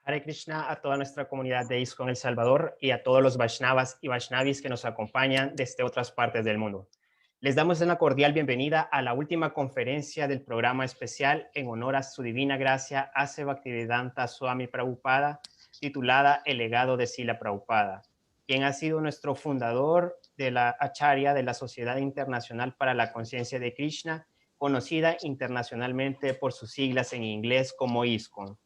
Hare Krishna a toda nuestra comunidad de ISKCON El Salvador y a todos los Vaishnavas y Vaishnavis que nos acompañan desde otras partes del mundo. Les damos una cordial bienvenida a la última conferencia del programa especial en honor a su divina gracia Ase Bhaktivedanta Swami Prabhupada, titulada El legado de Srila Prabhupada, quien ha sido nuestro fundador de la Acharya de la Sociedad Internacional para la Conciencia de Krishna, conocida internacionalmente por sus siglas en inglés como ISKCON.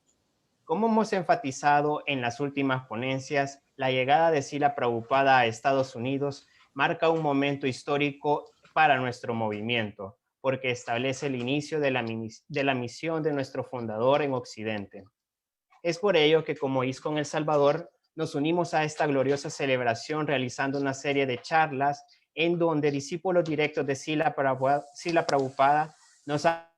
Como hemos enfatizado en las últimas ponencias, la llegada de Srila Prabhupada a Estados Unidos marca un momento histórico para nuestro movimiento, porque establece el inicio de la misión de nuestro fundador en Occidente. Es por ello que como ISKCON El Salvador nos unimos a esta gloriosa celebración realizando una serie de charlas en donde discípulos directos de Srila Prabhupada nos han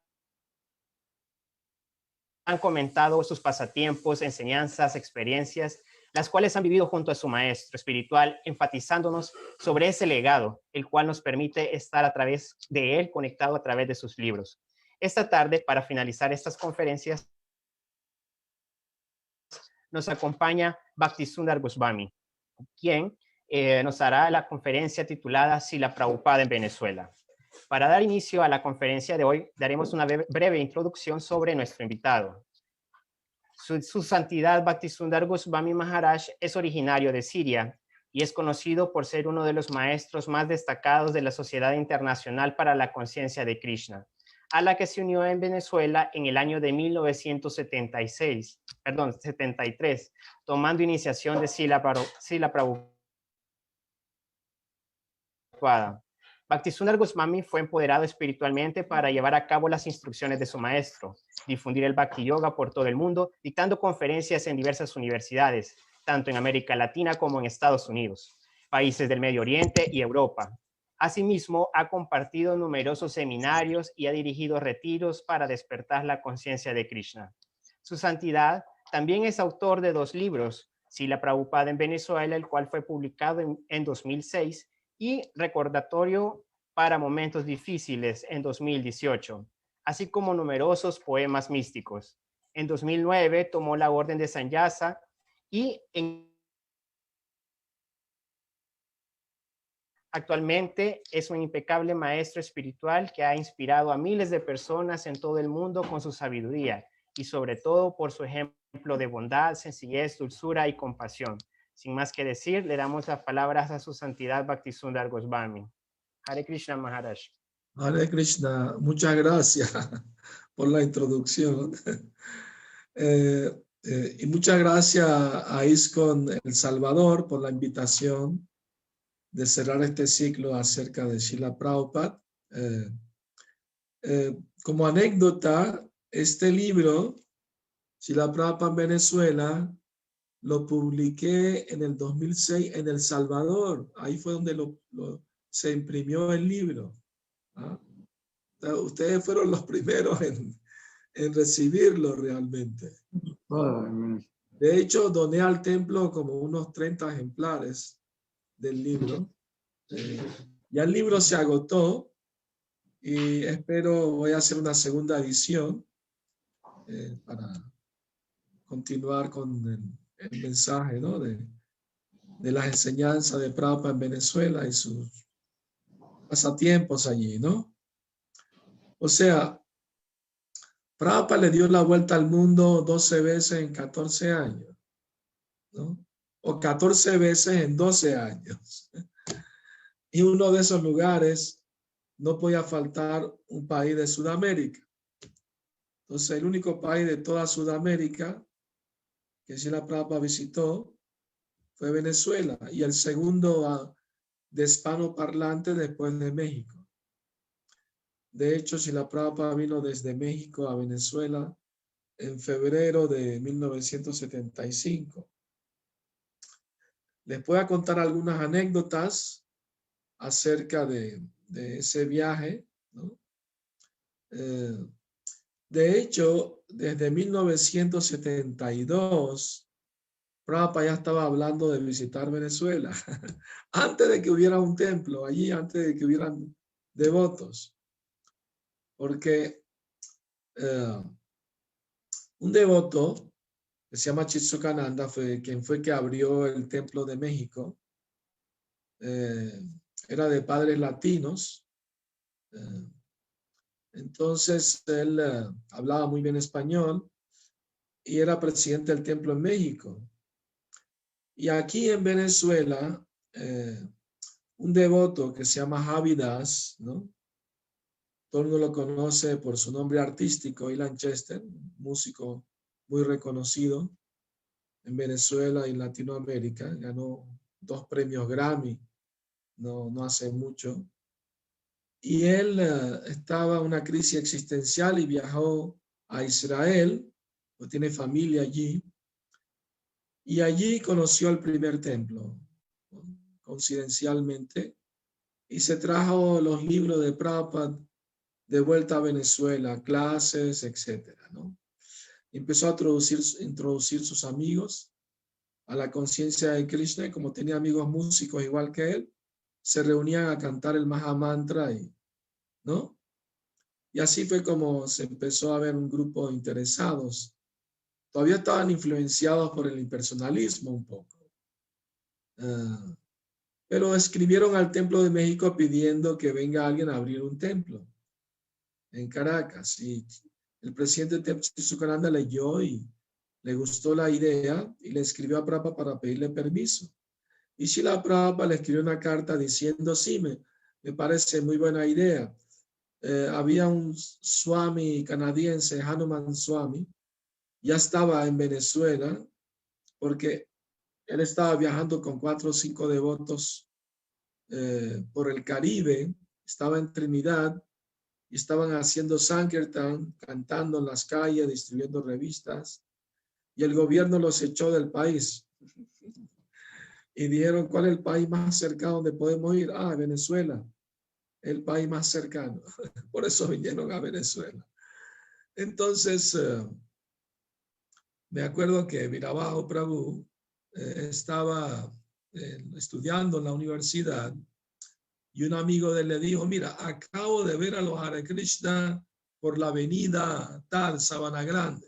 comentado sus pasatiempos, enseñanzas, experiencias, las cuales han vivido junto a su maestro espiritual, enfatizándonos sobre ese legado, el cual nos permite estar a través de él, conectado a través de sus libros. Esta tarde, para finalizar estas conferencias, nos acompaña Bhaktisundar Goswami, quien nos hará la conferencia titulada Srila Prabhupada en Venezuela. Para dar inicio a la conferencia de hoy, daremos una breve introducción sobre nuestro invitado. Su Santidad Bhaktisundar Goswami Maharaj es originario de Siria y es conocido por ser uno de los maestros más destacados de la Sociedad Internacional para la Conciencia de Krishna, a la que se unió en Venezuela en el año de 1973, tomando iniciación de Srila Prabhupada. Bhaktisundar Goswami fue empoderado espiritualmente para llevar a cabo las instrucciones de su maestro, difundir el Bhakti Yoga por todo el mundo, dictando conferencias en diversas universidades, tanto en América Latina como en Estados Unidos, países del Medio Oriente y Europa. Asimismo, ha compartido numerosos seminarios y ha dirigido retiros para despertar la conciencia de Krishna. Su Santidad también es autor de 2 libros, Srila Prabhupada en Venezuela, el cual fue publicado en 2006, y Recordatorio para Momentos Difíciles en 2018, así como numerosos poemas místicos. En 2009 tomó la Orden de Sannyasa y actualmente es un impecable maestro espiritual que ha inspirado a miles de personas en todo el mundo con su sabiduría y sobre todo por su ejemplo de bondad, sencillez, dulzura y compasión. Sin más que decir, le damos las palabras a su Santidad Bhaktisundar Goswami. Hare Krishna Maharaj. Hare Krishna, muchas gracias por la introducción. Y muchas gracias a ISKCON El Salvador por la invitación de cerrar este ciclo acerca de Srila Prabhupada. Como anécdota, este libro, Srila Prabhupada en Venezuela, lo publiqué en el 2006 en El Salvador. Ahí fue donde se imprimió el libro. ¿Ah? Ustedes fueron los primeros en recibirlo realmente. De hecho, doné al templo como unos 30 ejemplares del libro. Ya el libro se agotó y voy a hacer una segunda edición para continuar con el mensaje, ¿no? de de las enseñanzas de Prabhupada en Venezuela y sus pasatiempos allí, ¿no? O sea, Prabhupada le dio la vuelta al mundo 12 veces en 14 años, ¿no? O 14 veces en 12 años. Y uno de esos lugares no podía faltar un país de Sudamérica. Entonces, el único país de toda Sudamérica que Srila Prabhupada visitó fue Venezuela y el segundo de hispanoparlante después de México. De hecho, Srila Prabhupada vino desde México a Venezuela en febrero de 1975. Les voy a contar algunas anécdotas acerca de ese viaje, ¿no? De hecho, desde 1972, Prabhupada ya estaba hablando de visitar Venezuela, antes de que hubiera un templo allí, antes de que hubieran devotos. Porque un devoto que se llama Chitsukananda fue quien fue que abrió el templo de México. Era de padres latinos. Entonces él hablaba muy bien español y era presidente del templo en México. Y aquí en Venezuela, un devoto que se llama Javi Das, ¿no? Todo el mundo lo conoce por su nombre artístico, Ilan Chester, músico muy reconocido en Venezuela y Latinoamérica. Ganó 2 premios Grammy no hace mucho. Y él estaba en una crisis existencial y viajó a Israel, pues tiene familia allí. Y allí conoció el primer templo, ¿no? Coincidencialmente. Y se trajo los libros de Prabhupada de vuelta a Venezuela, clases, etcétera, ¿no? Empezó a introducir sus amigos a la conciencia de Krishna y como tenía amigos músicos igual que él, se reunían a cantar el Mahamantra, ¿no? Y así fue como se empezó a ver un grupo de interesados. Todavía estaban influenciados por el impersonalismo un poco. Pero escribieron al Templo de México pidiendo que venga alguien a abrir un templo en Caracas. Y el presidente Chitsukananda leyó y le gustó la idea y le escribió a Prabhupada para pedirle permiso. Y Srila Prabhupada le escribió una carta diciendo, sí, me parece muy buena idea. Había un Swami canadiense, Hanuman Swami, ya estaba en Venezuela porque él estaba viajando con 4 o 5 devotos por el Caribe, estaba en Trinidad y estaban haciendo Sankirtan, cantando en las calles, distribuyendo revistas, y el gobierno los echó del país. Y dijeron, ¿cuál es el país más cercano donde podemos ir? Ah, Venezuela, el país más cercano. Por eso vinieron a Venezuela. Entonces, me acuerdo que Virabajo Prabhu estaba estudiando en la universidad y un amigo de él le dijo, mira, acabo de ver a los Hare Krishna por la avenida tal, Sabana Grande.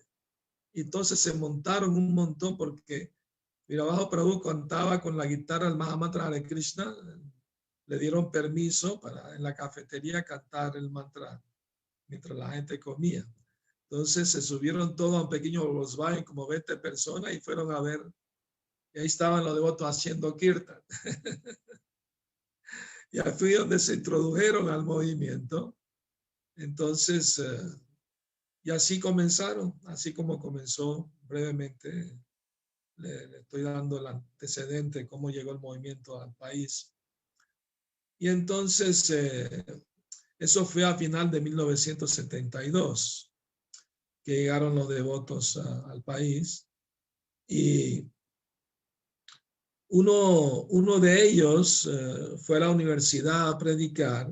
Y entonces se montaron un montón porque Virabajo Prabhu cantaba con la guitarra el Mahamantra Hare Krishna. Le dieron permiso para en la cafetería cantar el mantra mientras la gente comía. Entonces se subieron todos a un pequeño Volkswagen, como 20 personas, y fueron a ver. Y ahí estaban los devotos haciendo kirtan. Y ahí fue donde se introdujeron al movimiento. Entonces, y así comenzaron, así como comenzó brevemente. Le estoy dando el antecedente de cómo llegó el movimiento al país. Y entonces, eso fue a final de 1972, que llegaron los devotos al país. Y uno de ellos fue a la universidad a predicar,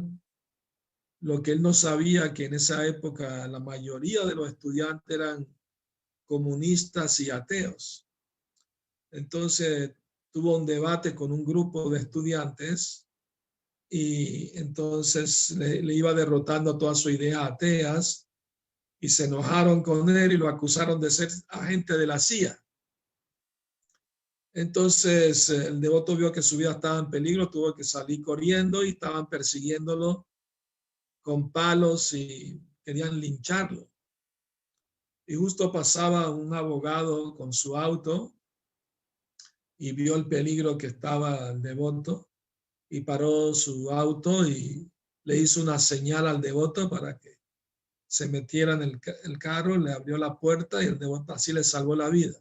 lo que él no sabía que en esa época la mayoría de los estudiantes eran comunistas y ateos. Entonces tuvo un debate con un grupo de estudiantes y entonces le iba derrotando a todas sus ideas ateas y se enojaron con él y lo acusaron de ser agente de la CIA. Entonces el devoto vio que su vida estaba en peligro, tuvo que salir corriendo y estaban persiguiéndolo con palos y querían lincharlo. Y justo pasaba un abogado con su auto y vio el peligro que estaba el devoto y paró su auto y le hizo una señal al devoto para que se metiera en el carro, le abrió la puerta y el devoto así le salvó la vida.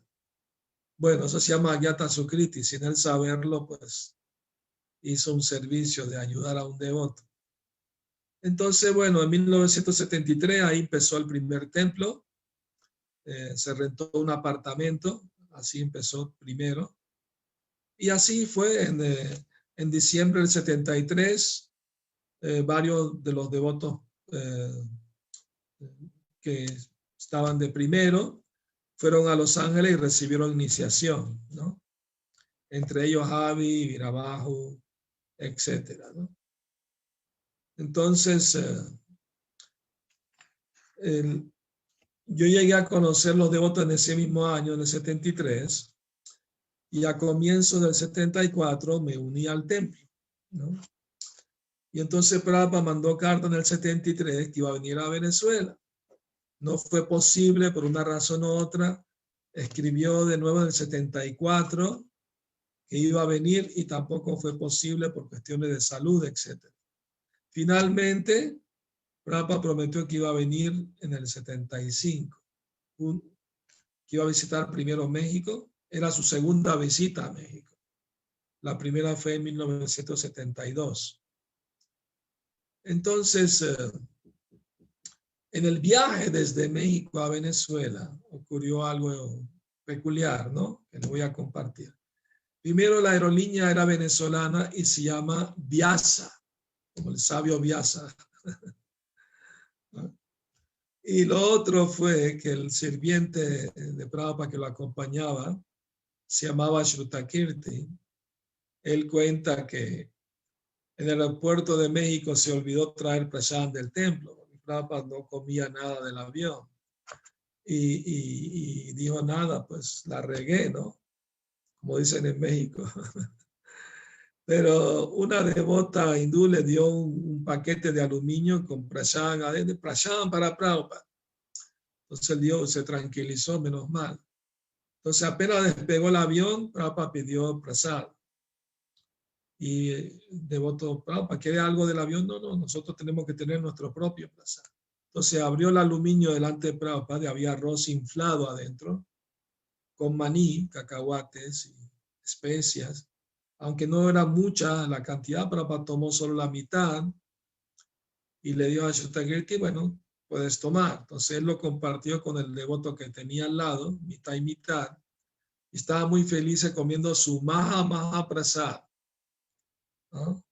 Bueno, eso se llama Agyata Sukriti. Sin él saberlo, pues hizo un servicio de ayudar a un devoto. Entonces, bueno, en 1973 ahí empezó el primer templo. Se rentó un apartamento, así empezó primero. Y así fue en diciembre del 73, varios de los devotos que estaban de primero fueron a Los Ángeles y recibieron iniciación, ¿no? Entre ellos Javi, Virabajo, etcétera, ¿no? Entonces, yo llegué a conocer los devotos en ese mismo año, en el 73, y a comienzos del 74 me uní al templo, ¿no? Y entonces Prabhupada mandó carta en el 73 que iba a venir a Venezuela. No fue posible por una razón u otra. Escribió de nuevo en el 74 que iba a venir y tampoco fue posible por cuestiones de salud, etc. Finalmente, Prabhupada prometió que iba a venir en el 75, que iba a visitar primero México. Era su segunda visita a México. La primera fue en 1972. Entonces, en el viaje desde México a Venezuela ocurrió algo peculiar, ¿no? Que le voy a compartir. Primero, la aerolínea era venezolana y se llama Vyasa, como el sabio Vyasa. ¿No? Y lo otro fue que el sirviente de Prabhupada que lo acompañaba se llamaba Shrutakirti. Él cuenta que en el aeropuerto de México se olvidó traer prasad del templo. Prabhupada no comía nada del avión. Y dijo nada, pues la regué, ¿no? Como dicen en México. Pero una devota hindú le dio un paquete de aluminio con prasad adentro, prasad para Prabhupada. Entonces el Dios se tranquilizó, menos mal. Entonces apenas despegó el avión, Prabhupada pidió prasad. Y devoto, Prabhupada, ¿quiere algo del avión? No, nosotros tenemos que tener nuestro propio prasad. Entonces abrió el aluminio delante de Prabhupada y había arroz inflado adentro, con maní, cacahuates y especias. Aunque no era mucha la cantidad, Prabhupada tomó solo la mitad y le dio a Shrutakirti, bueno, puedes tomar. Entonces él lo compartió con el devoto que tenía al lado, mitad y mitad. Y estaba muy feliz comiendo su Maha Prasad, ¿no?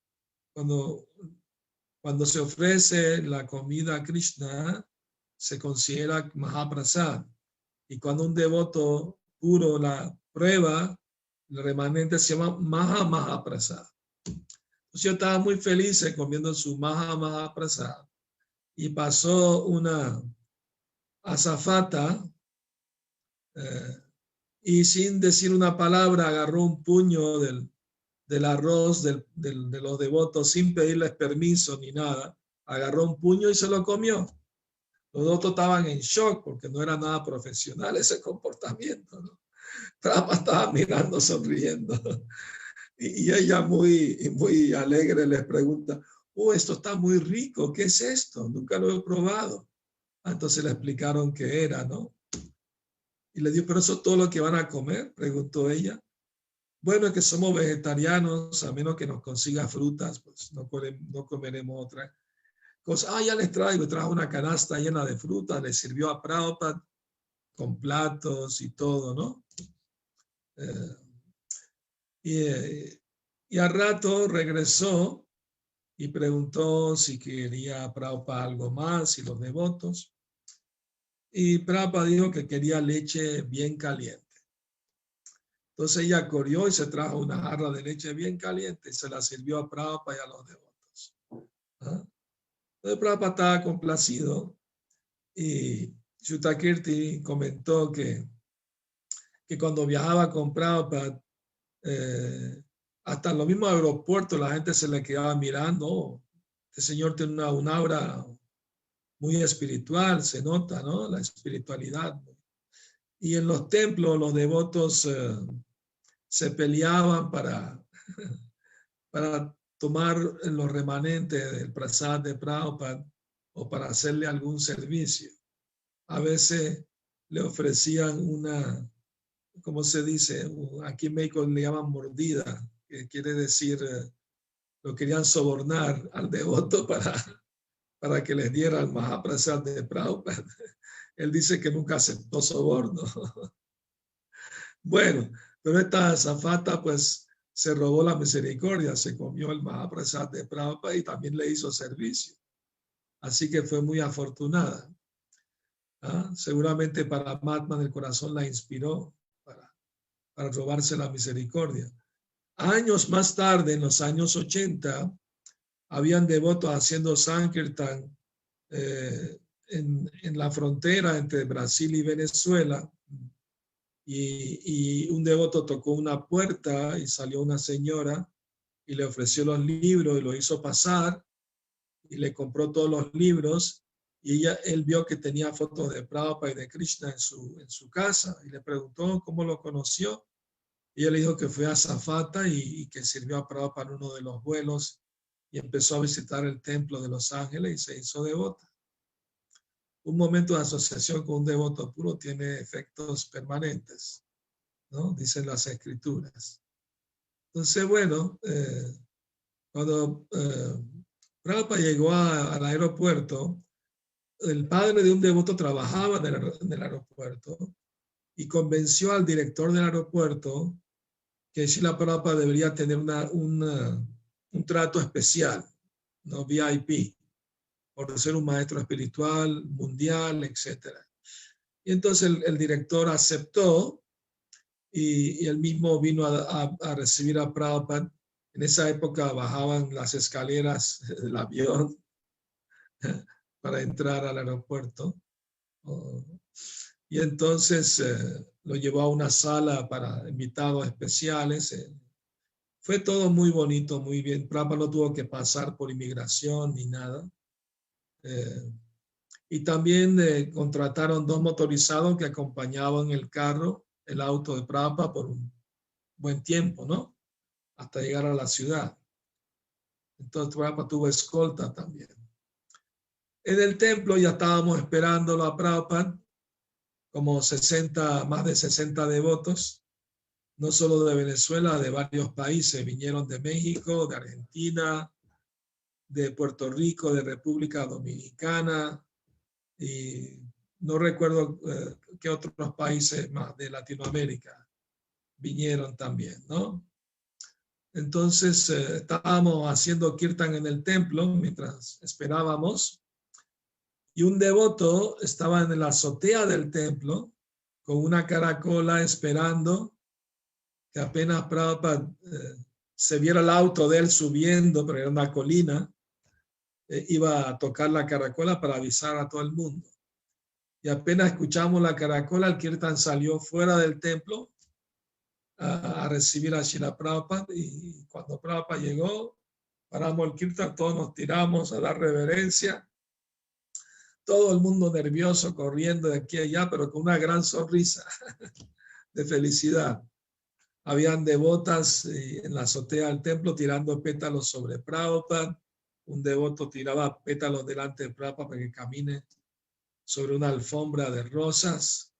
Cuando se ofrece la comida a Krishna, se considera Mahaprasad. Y cuando un devoto puro la prueba, el remanente se llama Mahaprasad. Entonces yo estaba muy feliz comiendo su Mahaprasad. Y pasó una azafata y sin decir una palabra agarró un puño del arroz de los devotos sin pedirles permiso ni nada. Agarró un puño y se lo comió. Los devotos estaban en shock porque no era nada profesional ese comportamiento, ¿no? Prabhupada estaba mirando, sonriendo. Y ella muy alegre les pregunta, esto está muy rico, ¿qué es esto? Nunca lo he probado. Entonces le explicaron qué era, ¿no? Y le dijo, ¿pero eso es todo lo que van a comer? Preguntó ella. Bueno, es que somos vegetarianos, a menos que nos consiga frutas, pues no comeremos otra cosa. Ya les trajo una canasta llena de frutas, le sirvió a Prabhupada con platos y todo, ¿no? Y al rato regresó y preguntó si quería Prabhupada algo más y los devotos. Y Prabhupada dijo que quería leche bien caliente. Entonces ella corrió y se trajo una jarra de leche bien caliente y se la sirvió a Prabhupada y a los devotos. Entonces Prabhupada estaba complacido y Shrutakirti comentó que cuando viajaba con Prabhupada hasta en los mismos aeropuertos la gente se le quedaba mirando. Oh, este señor tiene un aura muy espiritual, se nota, ¿no? La espiritualidad. Y en los templos los devotos se peleaban para tomar los remanentes del prasad de Prabhupada o para hacerle algún servicio. A veces le ofrecían una, ¿cómo se dice? Aquí en México le llaman mordida, que quiere decir, lo querían sobornar al devoto para que les diera el Mahaprasad de Prabhupada. Él dice que nunca aceptó soborno. Bueno, pero esta azafata pues se robó la misericordia, se comió el Mahaprasad de Prabhupada y también le hizo servicio. Así que fue muy afortunada. Seguramente Paramatma en el corazón la inspiró para robarse la misericordia. Años más tarde, en los años 80, habían devotos haciendo Sankirtan en la frontera entre Brasil y Venezuela. Y un devoto tocó una puerta y salió una señora y le ofreció los libros y lo hizo pasar y le compró todos los libros y él vio que tenía fotos de Prabhupada y de Krishna en su casa y le preguntó cómo lo conoció y él dijo que fue a Azafata y que sirvió a Prabhupada en uno de los vuelos y empezó a visitar el templo de Los Ángeles y se hizo devota. Un momento de asociación con un devoto puro tiene efectos permanentes, ¿no? Dicen las escrituras. Entonces, bueno, cuando Prabhupada llegó al aeropuerto, el padre de un devoto trabajaba en el aeropuerto y convenció al director del aeropuerto que Srila Prabhupada debería tener un trato especial, ¿no? VIP, por ser un maestro espiritual, mundial, etc. Y entonces el director aceptó y él mismo vino a recibir a Prabhupada. En esa época bajaban las escaleras del avión para entrar al aeropuerto. Y entonces lo llevó a una sala para invitados especiales. Fue todo muy bonito, muy bien. Prabhupada no tuvo que pasar por inmigración ni nada. Y también contrataron 2 motorizados que acompañaban el auto de Prabhupada por un buen tiempo, ¿no? Hasta llegar a la ciudad. Entonces Prabhupada tuvo escolta también. En el templo ya estábamos esperándolo a Prabhupada, como más de 60 devotos, no solo de Venezuela, de varios países. Vinieron de México, de Argentina, de Puerto Rico, de República Dominicana, y no recuerdo qué otros países más de Latinoamérica vinieron también, ¿no? Entonces estábamos haciendo kirtan en el templo mientras esperábamos y un devoto estaba en la azotea del templo con una caracola esperando que apenas Prabhupada se viera el auto de él subiendo, pero era una colina, iba a tocar la caracola para avisar a todo el mundo. Y apenas escuchamos la caracola, el kirtan salió fuera del templo a recibir a Srila Prabhupada, y cuando Prabhupada llegó, paramos el kirtan, todos nos tiramos a dar reverencia, todo el mundo nervioso, corriendo de aquí a allá, pero con una gran sonrisa de felicidad. Habían devotas en la azotea del templo tirando pétalos sobre Prabhupada. Un devoto tiraba pétalos delante de Prabhupada para que camine sobre una alfombra de rosas.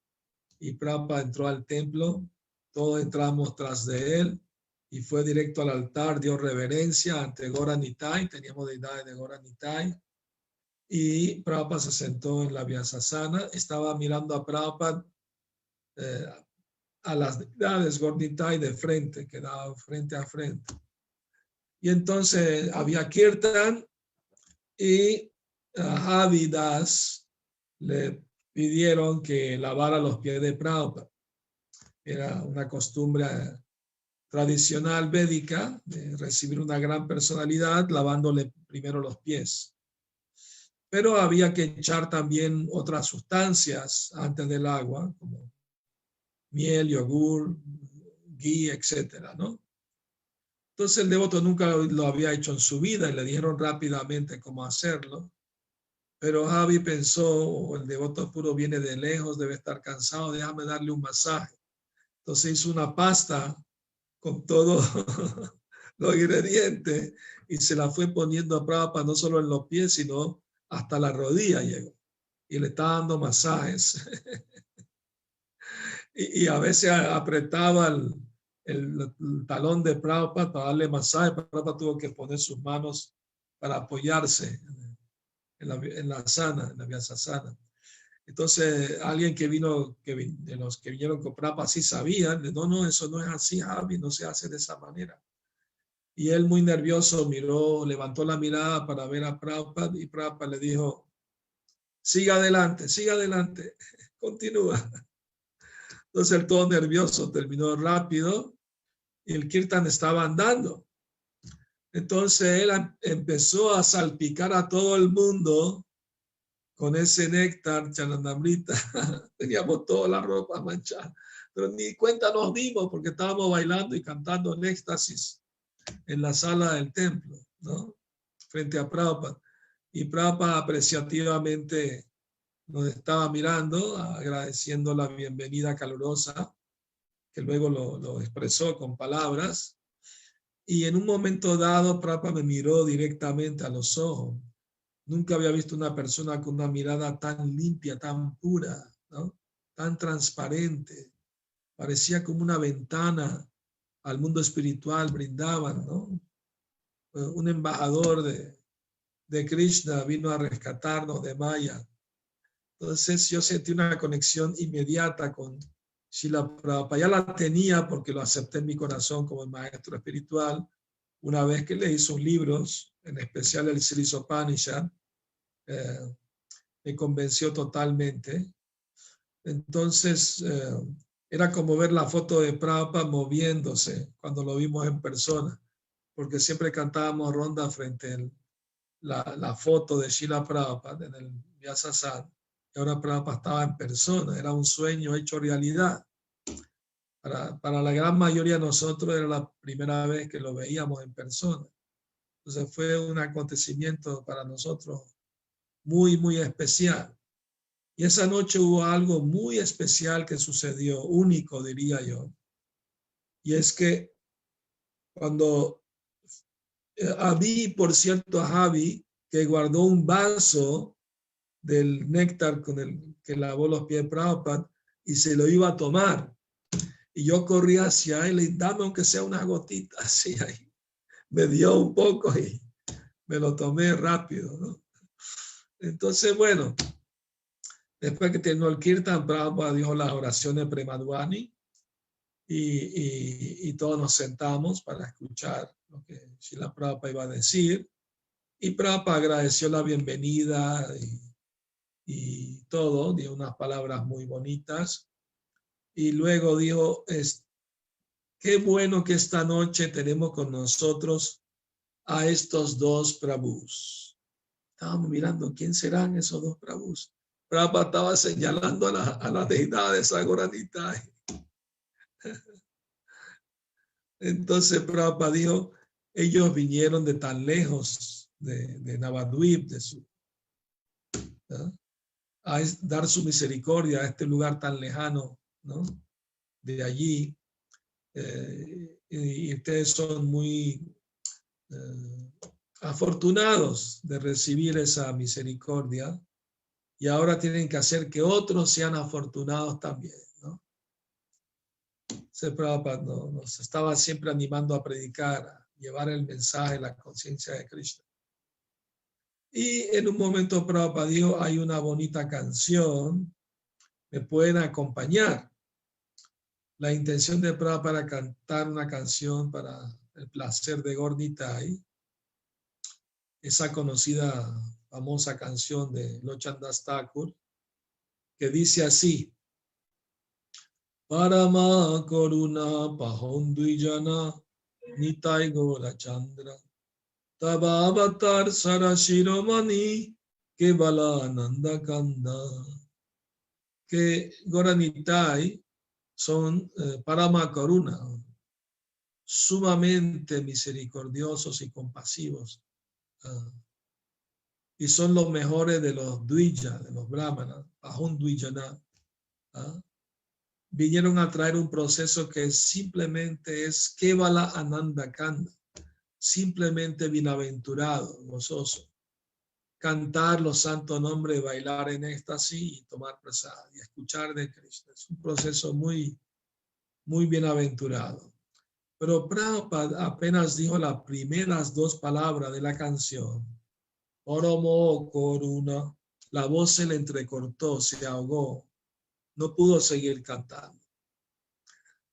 Y Prabhupada entró al templo. Todos entramos tras de él y fue directo al altar, dio reverencia ante Gora Nitai. Teníamos deidades de Gora Nitai. Y Prabhupada se sentó en la Vyasasana. Estaba mirando a Prabhupada a las deidades Gora Nitai de frente, quedaba frente a frente. Y entonces había kirtan y Javi Das le pidieron que lavara los pies de Prabhupada. Era una costumbre tradicional védica de recibir una gran personalidad lavándole primero los pies. Pero había que echar también otras sustancias antes del agua, como miel, yogur, ghee, etcétera, ¿no? Entonces el devoto nunca lo había hecho en su vida y le dijeron rápidamente cómo hacerlo. Pero Javi pensó, oh, el devoto puro viene de lejos, debe estar cansado, déjame darle un masaje. Entonces hizo una pasta con todos los ingredientes y se la fue poniendo a Prabhupada no solo en los pies, sino hasta la rodilla llegó. Y le estaba dando masajes. y a veces apretaba el talón de Prabhupada para darle masaje. Prabhupada tuvo que poner sus manos para apoyarse en la sana, en la Vyasasana. Entonces, alguien que vino, de los que vinieron con Prabhupada, sí sabían, no, eso no es así, Javi, no se hace de esa manera. Y él muy nervioso miró, levantó la mirada para ver a Prabhupada y Prabhupada le dijo, siga adelante, continúa. Entonces él todo nervioso terminó rápido y el kirtan estaba andando. Entonces él empezó a salpicar a todo el mundo con ese néctar, Charanamrita. Teníamos toda la ropa manchada, pero ni cuenta nos dimos porque estábamos bailando y cantando en éxtasis en la sala del templo, ¿no? Frente a Prabhupada. Y Prabhupada apreciativamente nos estaba mirando, agradeciendo la bienvenida calurosa, que luego lo expresó con palabras. Y en un momento dado, Prabhupada me miró directamente a los ojos. Nunca había visto una persona con una mirada tan limpia, tan pura, ¿no? Tan transparente. Parecía como una ventana al mundo espiritual, brindaban, ¿no? Un embajador de Krishna vino a rescatarnos de Maya. Entonces yo sentí una conexión inmediata con Srila Prabhupada. Ya la tenía porque lo acepté en mi corazón como el maestro espiritual una vez que leí sus libros, en especial el Sri Upanishad. Me convenció totalmente. Entonces era como ver la foto de Prabhupada moviéndose cuando lo vimos en persona, porque siempre cantábamos ronda frente a la foto de Srila Prabhupada en el Vyasasana. Y ahora Prabhupada estaba en persona, era un sueño hecho realidad. Para la gran mayoría de nosotros era la primera vez que lo veíamos en persona. Entonces fue un acontecimiento para nosotros muy, muy especial. Y esa noche hubo algo muy especial que sucedió, único diría yo. Y es que cuando vi, por cierto, a Javi, que guardó un vaso del néctar con el que lavó los pies de Prabhupada y se lo iba a tomar. Y yo corrí hacia él y dame aunque sea unas gotitas. Así ahí. Me dio un poco y me lo tomé rápido, ¿no? Entonces, bueno, después que terminó el kirtan, Prabhupada dijo las oraciones Premadwani y todos nos sentamos para escuchar lo que Srila Prabhupada iba a decir. Y Prabhupada agradeció la bienvenida y todo, dio unas palabras muy bonitas. Y luego dijo, qué bueno que esta noche tenemos con nosotros a estos dos Prabhus. Estábamos mirando quién serán esos dos Prabhus. Prabhupada estaba señalando a la deidad de Sagoranita. Entonces Prabhupada dijo, ellos vinieron de tan lejos, de Navadvip, ¿no? A dar su misericordia a este lugar tan lejano, ¿no? De allí. Y ustedes son muy afortunados de recibir esa misericordia y ahora tienen que hacer que otros sean afortunados también, ¿no? Prabhupada nos estaba siempre animando a predicar, a llevar el mensaje, la conciencia de Krishna. Y en un momento Prabhupada dijo, hay una bonita canción, me pueden acompañar. La intención de Prabhupada era cantar una canción para el placer de Gaur Nitai, esa conocida, famosa canción de Lochan Das Thakur, que dice así, Parama Koruna Pahondvijana Nitai Gora Chandra Taba Avatar Sarashiromani Kevala Nanda Kanda. Que Gora Nitai son Parama Karuna, sumamente misericordiosos y compasivos. Y son los mejores de los Dvija, de los brahmanas, Ahum Dvijana. Vinieron a traer un proceso que simplemente es Kevala Ananda Kanda, simplemente bienaventurado, gozoso. Cantar los santos nombres, bailar en éxtasis y tomar prasad y escuchar de Krishna. Es un proceso muy, muy bienaventurado. Pero Prabhupada apenas dijo las primeras dos palabras de la canción. Oromo Koruna, la voz se le entrecortó, se ahogó, no pudo seguir cantando.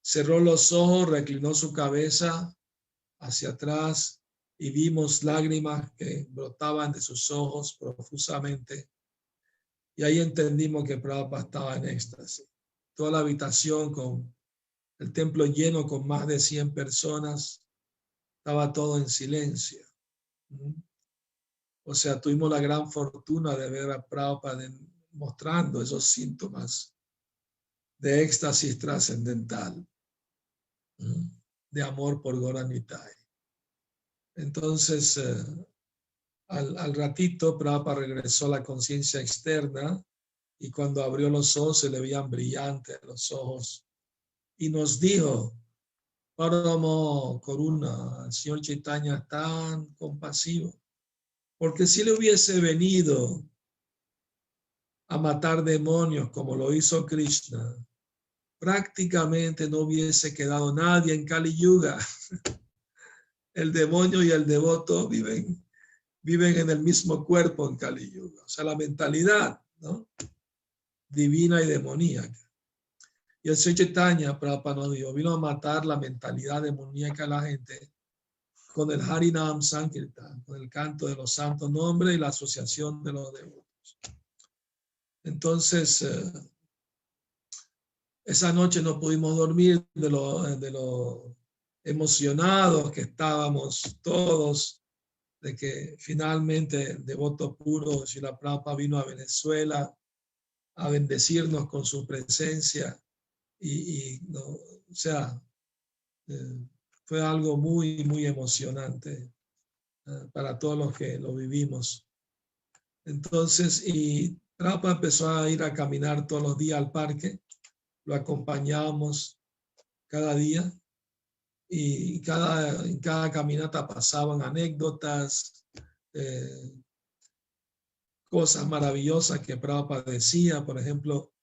Cerró los ojos, reclinó su cabeza hacia atrás y vimos lágrimas que brotaban de sus ojos profusamente. Y ahí entendimos que Prabhupada estaba en éxtasis. Toda la habitación con el templo lleno con más de 100 personas, estaba todo en silencio. O sea, tuvimos la gran fortuna de ver a Prabhupada mostrando esos síntomas de éxtasis trascendental, de amor por Gaura-Nitai. Entonces, al ratito, Prabhupada regresó a la conciencia externa y cuando abrió los ojos se le veían brillantes los ojos y nos dijo, Paramo Koruna, el señor Chaitanya es tan compasivo, porque si le hubiese venido a matar demonios como lo hizo Krishna, prácticamente no hubiese quedado nadie en Kali Yuga. El demonio y el devoto viven en el mismo cuerpo en Kali Yuga. O sea, la mentalidad, ¿no?, divina y demoníaca. Y el Señor Chaitanya, Prabhupada nos dijo, vino a matar la mentalidad demoníaca de la gente con el Harinam Sankirtan, con el canto de los santos nombres y la asociación de los devotos. Entonces, esa noche no pudimos dormir de lo emocionados que estábamos todos de que finalmente el devoto puro Srila Prabhupada vino a Venezuela a bendecirnos con su presencia no, o sea, fue algo muy, muy emocionante para todos los que lo vivimos. Entonces, y Prabhupada empezó a ir a caminar todos los días al parque, lo acompañábamos cada día y en cada caminata pasaban anécdotas, cosas maravillosas que Prabhupada decía. Por ejemplo,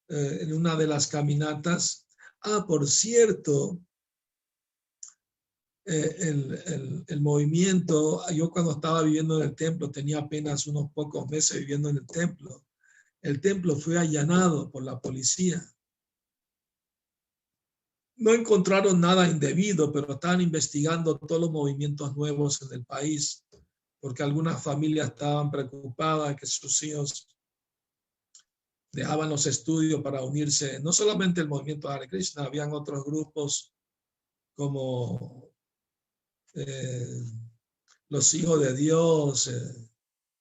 en una de las caminatas, por cierto, el movimiento, yo cuando estaba viviendo en el templo, tenía apenas unos pocos meses viviendo en el templo fue allanado por la policía. No encontraron nada indebido, pero estaban investigando todos los movimientos nuevos en el país, porque algunas familias estaban preocupadas de que sus hijos dejaban los estudios para unirse, no solamente el movimiento Hare Krishna, habían otros grupos como los hijos de Dios,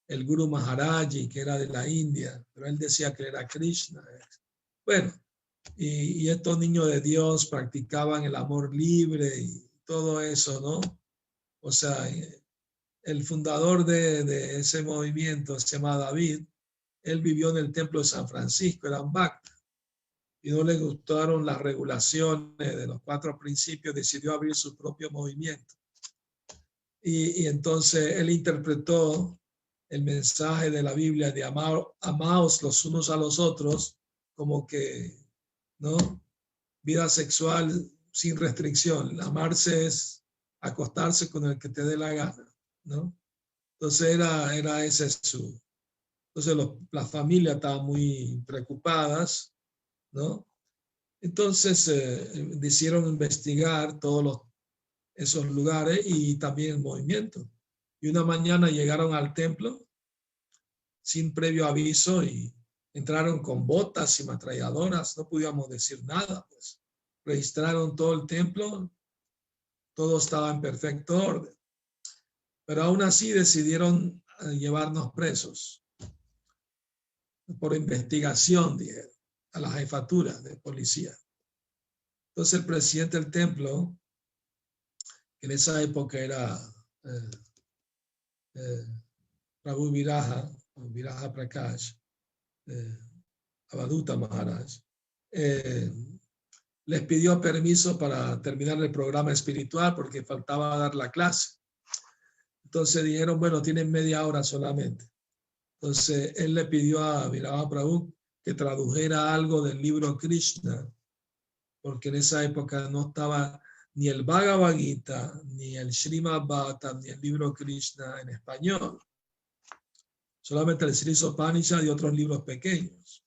el Guru Maharaji, que era de la India, pero él decía que era Krishna. Bueno, y estos niños de Dios practicaban el amor libre y todo eso, ¿no? O sea, el fundador de ese movimiento se llama David. Él vivió en el templo de San Francisco, era un bhakta, y no le gustaron las regulaciones de los 4 principios, decidió abrir su propio movimiento. Y entonces él interpretó el mensaje de la Biblia de amaos los unos a los otros, como que, ¿no?, vida sexual sin restricción. Amarse es acostarse con el que te dé la gana, ¿no? Entonces era ese su. Entonces las familias estaban muy preocupadas, ¿no? Entonces decidieron investigar todos esos lugares y también el movimiento. Y una mañana llegaron al templo sin previo aviso y entraron con botas y ametralladoras. No podíamos decir nada, pues. Registraron todo el templo, todo estaba en perfecto orden. Pero aún así decidieron llevarnos presos por investigación, dijeron, a la jefatura de policía. Entonces el presidente del templo en esa época era Prabhu Viraja, o Viraja Prakash, Avadhuta Maharaj, les pidió permiso para terminar el programa espiritual porque faltaba dar la clase. Entonces dijeron, bueno, tienen media hora solamente. Entonces él le pidió a Viraja Prabhu que tradujera algo del libro Krishna, porque en esa época no estaba ni el Bhagavad Gita, ni el Srimad Bhagavatam, ni el libro Krishna en español. Solamente el Sri Upanishad y otros libros pequeños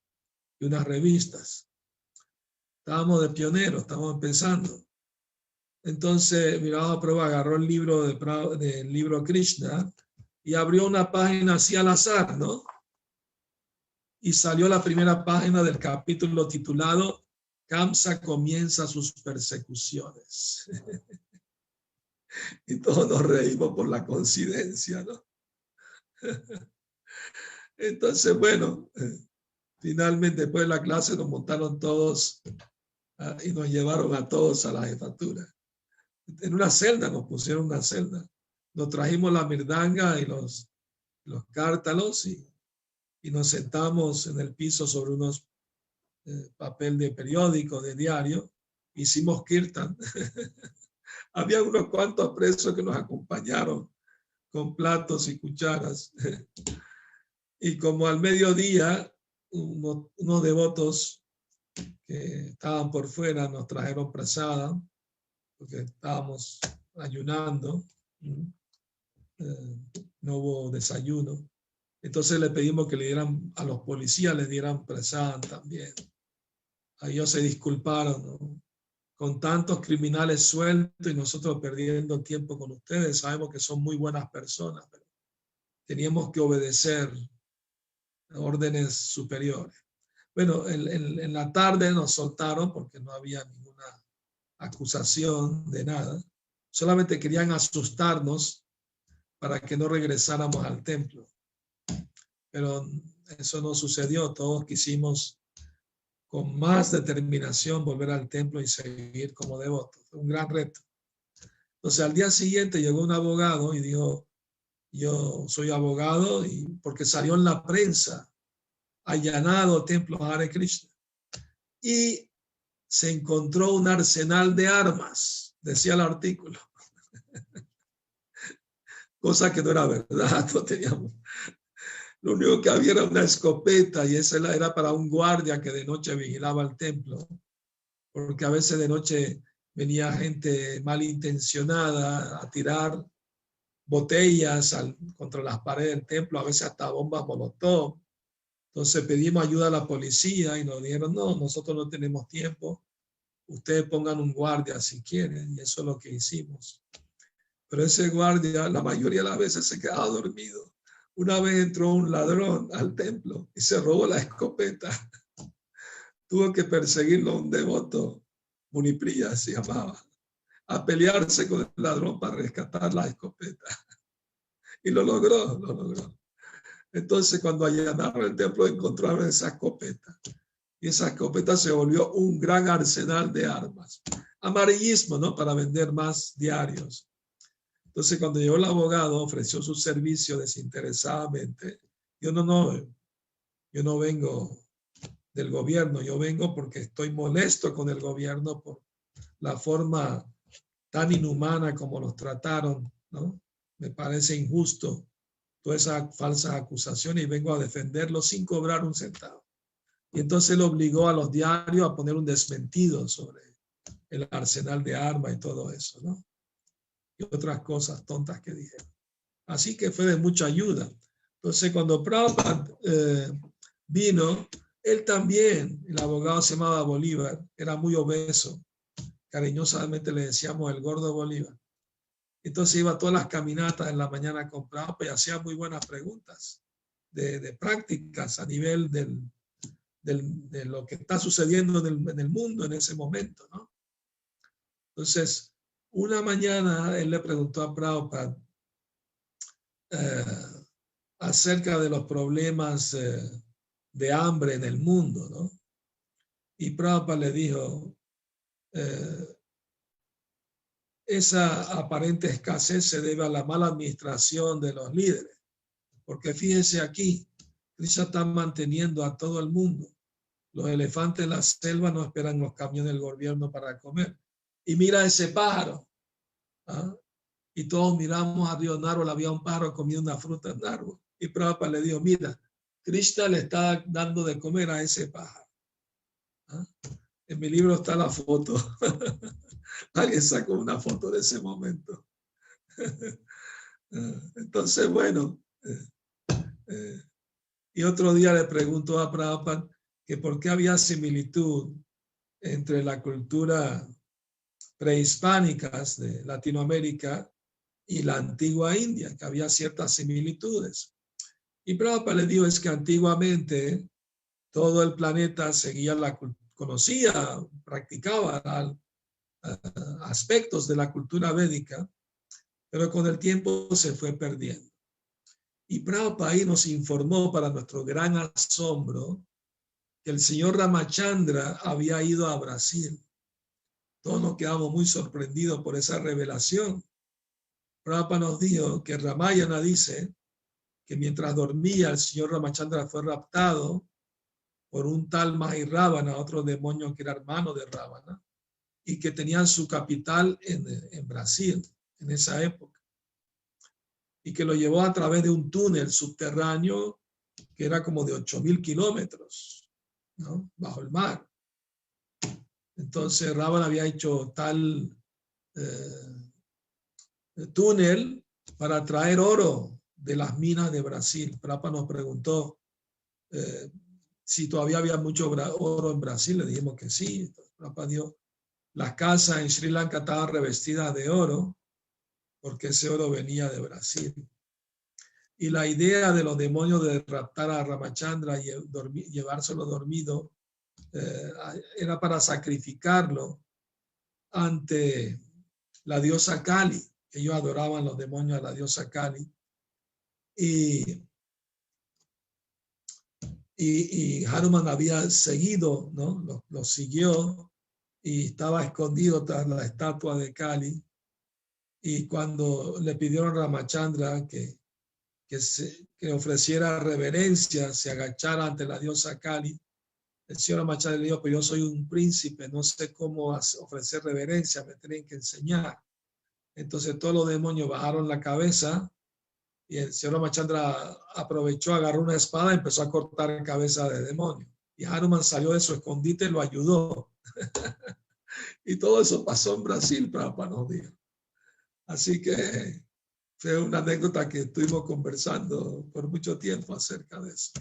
y unas revistas. Estábamos de pioneros, estábamos empezando. Entonces, Viraja Prabhu agarró el libro del libro Krishna y abrió una página así al azar, ¿no? Y salió la primera página del capítulo titulado Kamsa comienza sus persecuciones. Y todos nos reímos por la coincidencia, ¿no? Entonces, bueno, finalmente después de la clase nos montaron todos y nos llevaron a todos a la jefatura. En una celda, nos pusieron una celda. Nos trajimos la mirdanga y los cártalos y nos sentamos en el piso sobre unos papel de periódico, de diario. Hicimos kirtan. Había unos cuantos presos que nos acompañaron con platos y cucharas. Y como al mediodía, unos devotos que estaban por fuera nos trajeron prasada, porque estábamos ayunando, no hubo desayuno. Entonces le pedimos que le dieran, a los policías les dieran prasada también. Ahí ellos se disculparon, ¿no? Con tantos criminales sueltos y nosotros perdiendo tiempo con ustedes, sabemos que son muy buenas personas, pero teníamos que obedecer órdenes superiores. Bueno, en la tarde nos soltaron porque no había ninguna acusación de nada. Solamente querían asustarnos para que no regresáramos al templo. Pero eso no sucedió. Todos quisimos con más determinación volver al templo y seguir como devotos. Fue un gran reto. Entonces al día siguiente llegó un abogado y dijo, yo soy abogado y porque salió en la prensa, allanado templo Hare Krishna. Y se encontró un arsenal de armas, decía el artículo. Cosa que no era verdad, no teníamos. Lo único que había era una escopeta y esa era para un guardia que de noche vigilaba el templo, porque a veces de noche venía gente malintencionada a tirar botellas contra las paredes del templo, a veces hasta bombas molotov. Entonces pedimos ayuda a la policía y nos dijeron, no, nosotros no tenemos tiempo, ustedes pongan un guardia si quieren, y eso es lo que hicimos. Pero ese guardia la mayoría de las veces se quedaba dormido. Una vez entró un ladrón al templo y se robó la escopeta. Tuvo que perseguirlo un devoto, Munipriya se llamaba, a pelearse con el ladrón para rescatar la escopeta. Y lo logró, lo logró. Entonces cuando allanaron el templo encontraron esa escopeta. Y esa escopeta se volvió un gran arsenal de armas. Amarillismo, ¿no? Para vender más diarios. Entonces cuando llegó el abogado ofreció su servicio desinteresadamente. Yo no vengo del gobierno, yo vengo porque estoy molesto con el gobierno por la forma tan inhumana como los trataron, ¿no? Me parece injusto toda esa falsa acusación y vengo a defenderlo sin cobrar un centavo. Y entonces él obligó a los diarios a poner un desmentido sobre el arsenal de armas y todo eso, ¿no? Y otras cosas tontas que dijeron. Así que fue de mucha ayuda. Entonces cuando Prabhupada vino, él también, el abogado se llamaba Bolívar, era muy obeso. Cariñosamente le decíamos el gordo Bolívar. Entonces iba a todas las caminatas en la mañana con Prabhupada y hacía muy buenas preguntas de prácticas a nivel de lo que está sucediendo en el mundo en ese momento, ¿no? Entonces, una mañana él le preguntó a Prabhupada acerca de los problemas de hambre en el mundo, ¿no? Y Prabhupada le dijo, esa aparente escasez se debe a la mala administración de los líderes. Porque fíjense aquí, Krishna está manteniendo a todo el mundo. Los elefantes en la selva no esperan los camiones del gobierno para comer. Y mira ese pájaro. ¿Ah? Y todos miramos a Río Narwhal, había un pájaro comiendo una fruta en árbol. Y Prabhupada le dijo, mira, Krishna le está dando de comer a ese pájaro. ¿Ah? En mi libro está la foto. Alguien sacó una foto de ese momento. Entonces, bueno. Y otro día le preguntó a Prabhupada que por qué había similitud entre la cultura prehispánicas de Latinoamérica y la antigua India, que había ciertas similitudes. Y Prabhupada le dijo es que antiguamente todo el planeta conocía, practicaba aspectos de la cultura védica, pero con el tiempo se fue perdiendo. Y Prabhupada ahí nos informó, para nuestro gran asombro, que el señor Ramachandra había ido a Brasil. Todos nos quedamos muy sorprendidos por esa revelación. Prabhupada nos dijo que Ramayana dice que mientras dormía el señor Ramachandra fue raptado por un tal Mahirávana, otro demonio que era hermano de Ravana, y que tenían su capital en Brasil en esa época. Y que lo llevó a través de un túnel subterráneo que era como de 8,000 kilómetros, ¿no? Bajo el mar. Entonces Ravana había hecho tal túnel para traer oro de las minas de Brasil. Prabhupada nos preguntó si todavía había mucho oro en Brasil. Le dijimos que sí. Prabhupada dijo, las casas en Sri Lanka estaban revestidas de oro porque ese oro venía de Brasil. Y la idea de los demonios de raptar a Ramachandra y llevárselo dormido era para sacrificarlo ante la diosa Kali. Ellos adoraban los demonios a la diosa Kali. Y Hanuman había seguido, ¿no? Lo siguió y estaba escondido tras la estatua de Kali. Y cuando le pidieron a Ramachandra que ofreciera reverencia, se agachara ante la diosa Kali, el señor Ramachandra le dijo, pero yo soy un príncipe, no sé cómo ofrecer reverencia, me tienen que enseñar. Entonces todos los demonios bajaron la cabeza y el señor Ramachandra aprovechó, agarró una espada y empezó a cortar cabeza de demonio. Y Hanuman salió de su escondite y lo ayudó. Y todo eso pasó en Brasil, Prabhupada nos dijo. Así que fue una anécdota que estuvimos conversando por mucho tiempo acerca de eso,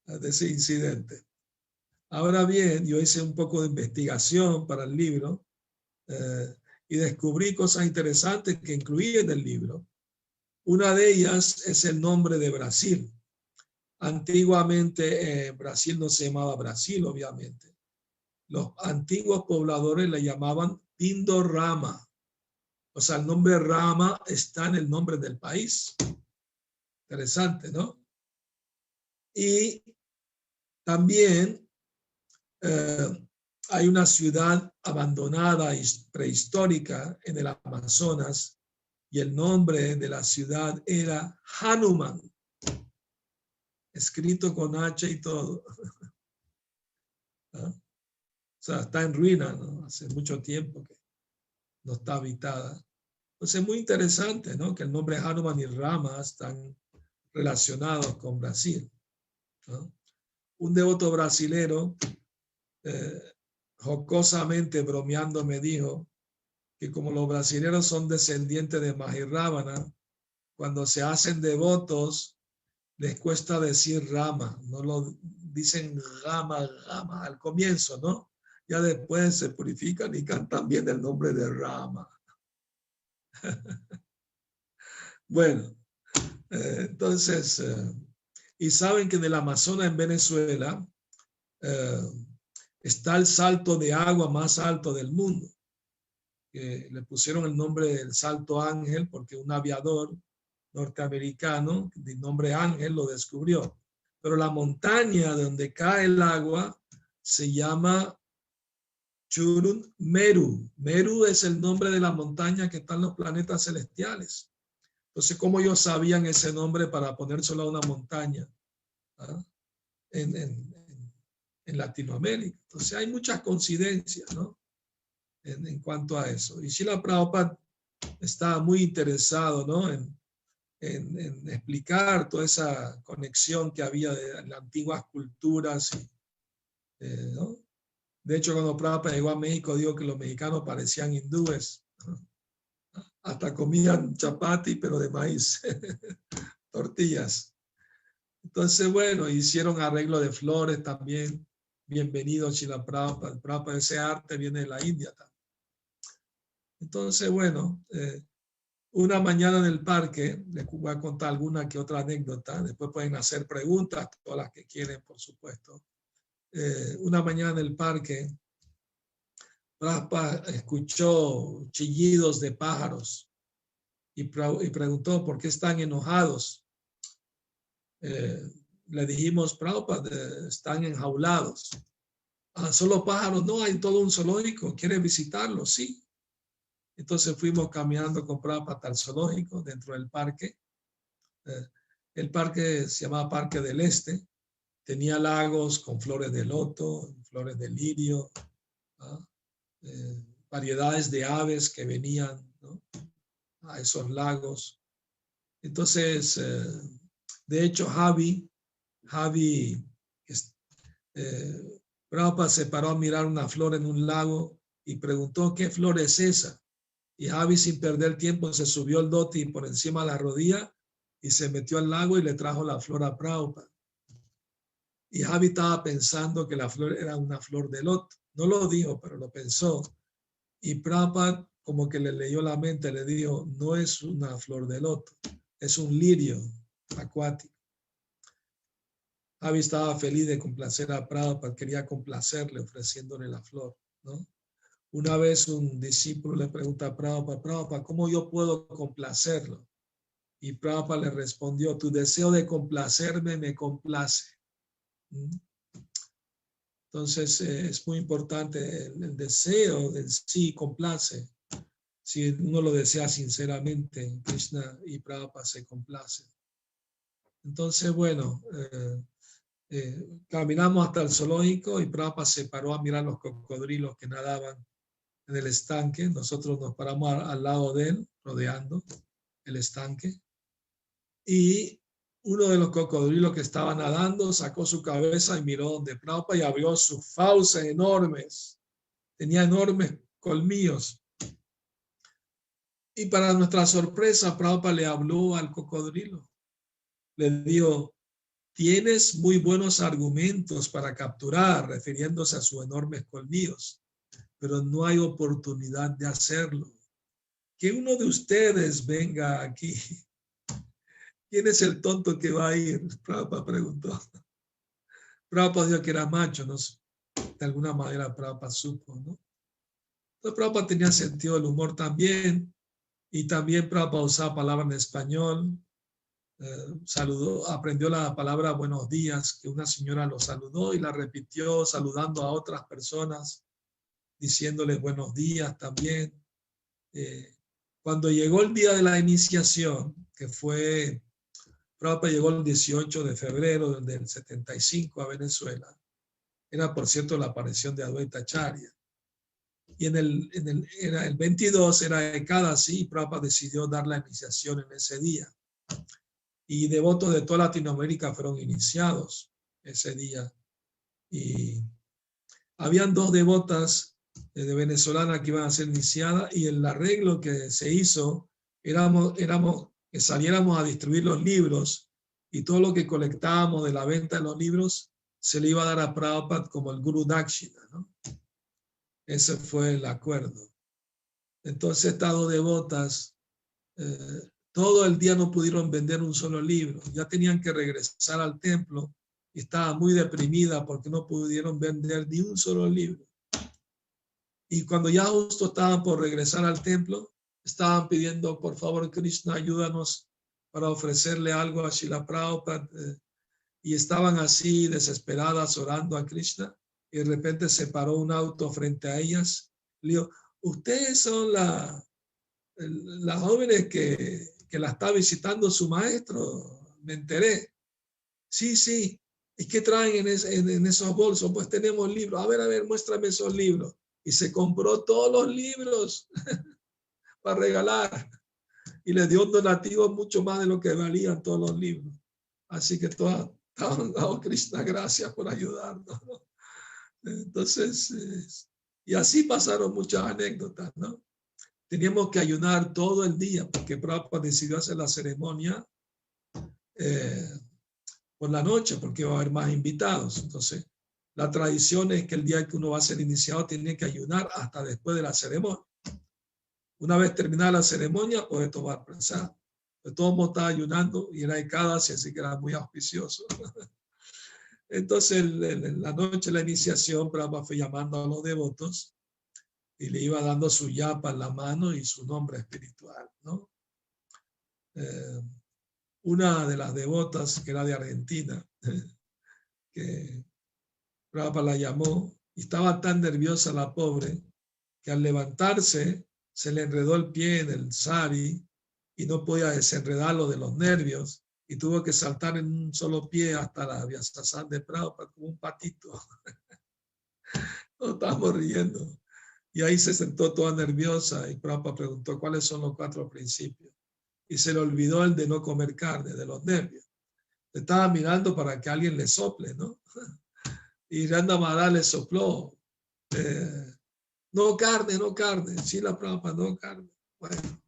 de ese incidente. Ahora bien, yo hice un poco de investigación para el libro y descubrí cosas interesantes que incluí en el libro. Una de ellas es el nombre de Brasil. Antiguamente Brasil no se llamaba Brasil, obviamente. Los antiguos pobladores le llamaban Pindorama. O sea, el nombre Rama está en el nombre del país. Interesante, ¿no? Y también hay una ciudad abandonada y prehistórica en el Amazonas y el nombre de la ciudad era Hanuman, escrito con H y todo. ¿Ah? O sea, está en ruina, ¿no? Hace mucho tiempo que no está habitada. Entonces es muy interesante, ¿no? Que el nombre Hanuman y Rama están relacionados con Brasil, ¿no? Un devoto brasilero jocosamente bromeando me dijo que como los brasileños son descendientes de Mahirávana, cuando se hacen devotos les cuesta decir Rama, no lo dicen Rama al comienzo, ¿no? Ya después se purifican y cantan bien el nombre de Rama. Bueno, entonces, y saben que en el Amazonas en Venezuela está el salto de agua más alto del mundo. Le pusieron el nombre del Salto Ángel porque un aviador norteamericano de nombre Ángel lo descubrió. Pero la montaña de donde cae el agua se llama Churun Meru. Meru es el nombre de la montaña que están los planetas celestiales. Entonces, ¿cómo ellos sabían ese nombre para ponérselo a una montaña en Latinoamérica? Entonces, hay muchas coincidencias, ¿no? En cuanto a eso. Y Srila Prabhupada está muy interesado, ¿no? En explicar toda esa conexión que había de las antiguas culturas, ¿no? De hecho, cuando Prabhupada llegó a México, dijo que los mexicanos parecían hindúes, ¿no? Hasta comían chapati, pero de maíz, tortillas. Entonces, bueno, hicieron arreglo de flores también. Bienvenido, Srila Prabhupada. El Prabhupada, ese arte viene de la India también. Entonces, bueno, una mañana en el parque, les voy a contar alguna que otra anécdota. Después pueden hacer preguntas, todas las que quieren, por supuesto. Una mañana en el parque, Prabhupada escuchó chillidos de pájaros y preguntó por qué están enojados. Le dijimos, Prabhupada, están enjaulados. Solo pájaros, no, hay todo un zoológico, ¿quieren visitarlo? Sí. Entonces fuimos caminando con Prabhupada hasta el zoológico dentro del parque. El parque se llamaba Parque del Este. Tenía lagos con flores de loto, flores de lirio, variedades de aves que venían, ¿no? A esos lagos. Entonces, de hecho, Javi, Prabhupada se paró a mirar una flor en un lago y preguntó, ¿qué flor es esa? Y Javi, sin perder tiempo, se subió el doti por encima de la rodilla y se metió al lago y le trajo la flor a Prabhupada. Y Javi estaba pensando que la flor era una flor de loto. No lo dijo, pero lo pensó. Y Prabhupada, como que le leyó la mente, le dijo, no es una flor de loto, es un lirio acuático. Javi estaba feliz de complacer a Prabhupada, quería complacerle ofreciéndole la flor, ¿no? Una vez un discípulo le pregunta a Prabhupada, Prabhupada, ¿cómo yo puedo complacerlo? Y Prabhupada le respondió, tu deseo de complacerme me complace. Entonces es muy importante el deseo en sí complace. Si uno lo desea sinceramente, Krishna y Prabhupada se complacen. Entonces, bueno, caminamos hasta el zoológico y Prabhupada se paró a mirar los cocodrilos que nadaban en el estanque. Nosotros nos paramos al lado de él, rodeando el estanque. Y uno de los cocodrilos que estaba nadando sacó su cabeza y miró donde Prabhupada y abrió sus fauces enormes. Tenía enormes colmillos. Y para nuestra sorpresa, Prabhupada le habló al cocodrilo. Le dijo, tienes muy buenos argumentos para capturar, refiriéndose a sus enormes colmillos, pero no hay oportunidad de hacerlo. Que uno de ustedes venga aquí. ¿Quién es el tonto que va a ir? Prabhupada preguntó. Prabhupada dijo que era macho, ¿no? De alguna manera Prabhupada supo, ¿no? Entonces Prabhupada tenía sentido del humor también, y también Prabhupada usaba palabras en español. Saludó, aprendió la palabra buenos días, que una señora lo saludó y la repitió saludando a otras personas, diciéndoles buenos días también. Cuando llegó el día de la iniciación, que fue, Prabhupada llegó el 18 de febrero del 75 a Venezuela, era por cierto la aparición de Advaita Acharya. Y era el 22, era Ekadasi, y Prabhupada decidió dar la iniciación en ese día. Y devotos de toda Latinoamérica fueron iniciados ese día. Y habían 2 devotas de venezolanas que iban a ser iniciadas, y el arreglo que se hizo éramos que saliéramos a distribuir los libros, y todo lo que colectábamos de la venta de los libros se le iba a dar a Prabhupada como el Guru Dakshina, ¿no? Ese fue el acuerdo. Entonces estas 2 devotas todo el día no pudieron vender un solo libro. Ya tenían que regresar al templo y estaba muy deprimida porque no pudieron vender ni un solo libro. Y cuando ya justo estaban por regresar al templo, estaban pidiendo, por favor, Krishna, ayúdanos para ofrecerle algo a Srila Prabhupada. Y estaban así desesperadas orando a Krishna. y de repente se paró un auto frente a ellas. Le dijo, ustedes son las jóvenes que la está visitando su maestro. Me enteré. Sí, sí. ¿Y qué traen en esos bolsos? Pues tenemos libros. A ver, muéstrame esos libros. Y se compró todos los libros para regalar. Y le dio un donativo mucho más de lo que valían todos los libros. Así que todas estaban dando Krishna gracias por ayudarnos, ¿no? Entonces, y así pasaron muchas anécdotas, ¿no? Teníamos que ayunar todo el día porque Prabhupada decidió hacer la ceremonia por la noche porque iba a haber más invitados. Entonces, la tradición es que el día que uno va a ser iniciado tiene que ayunar hasta después de la ceremonia. Una vez terminada la ceremonia, puede tomar prasad. Todo el mundo estaba ayunando y era Ekadasi, así que era muy auspicioso. Entonces, en la noche de la iniciación, Prabhupada fue llamando a los devotos y le iba dando su yapa en la mano y su nombre espiritual, ¿no? Una de las devotas, que era de Argentina, que Prabhupada la llamó, y estaba tan nerviosa la pobre, que al levantarse se le enredó el pie en el sari y no podía desenredarlo de los nervios, y tuvo que saltar en un solo pie hasta la Vyasasana de Prabhupada como un patito. Nos estábamos riendo. Y ahí se sentó toda nerviosa y Prabhupada preguntó cuáles son los 4 principios. Y se le olvidó el de no comer carne, de los nervios. Estaba mirando para que alguien le sople, ¿no? Y Randa Maharaj le sopló. No carne, no carne. Sí, la Prabhupada, no carne. Bueno,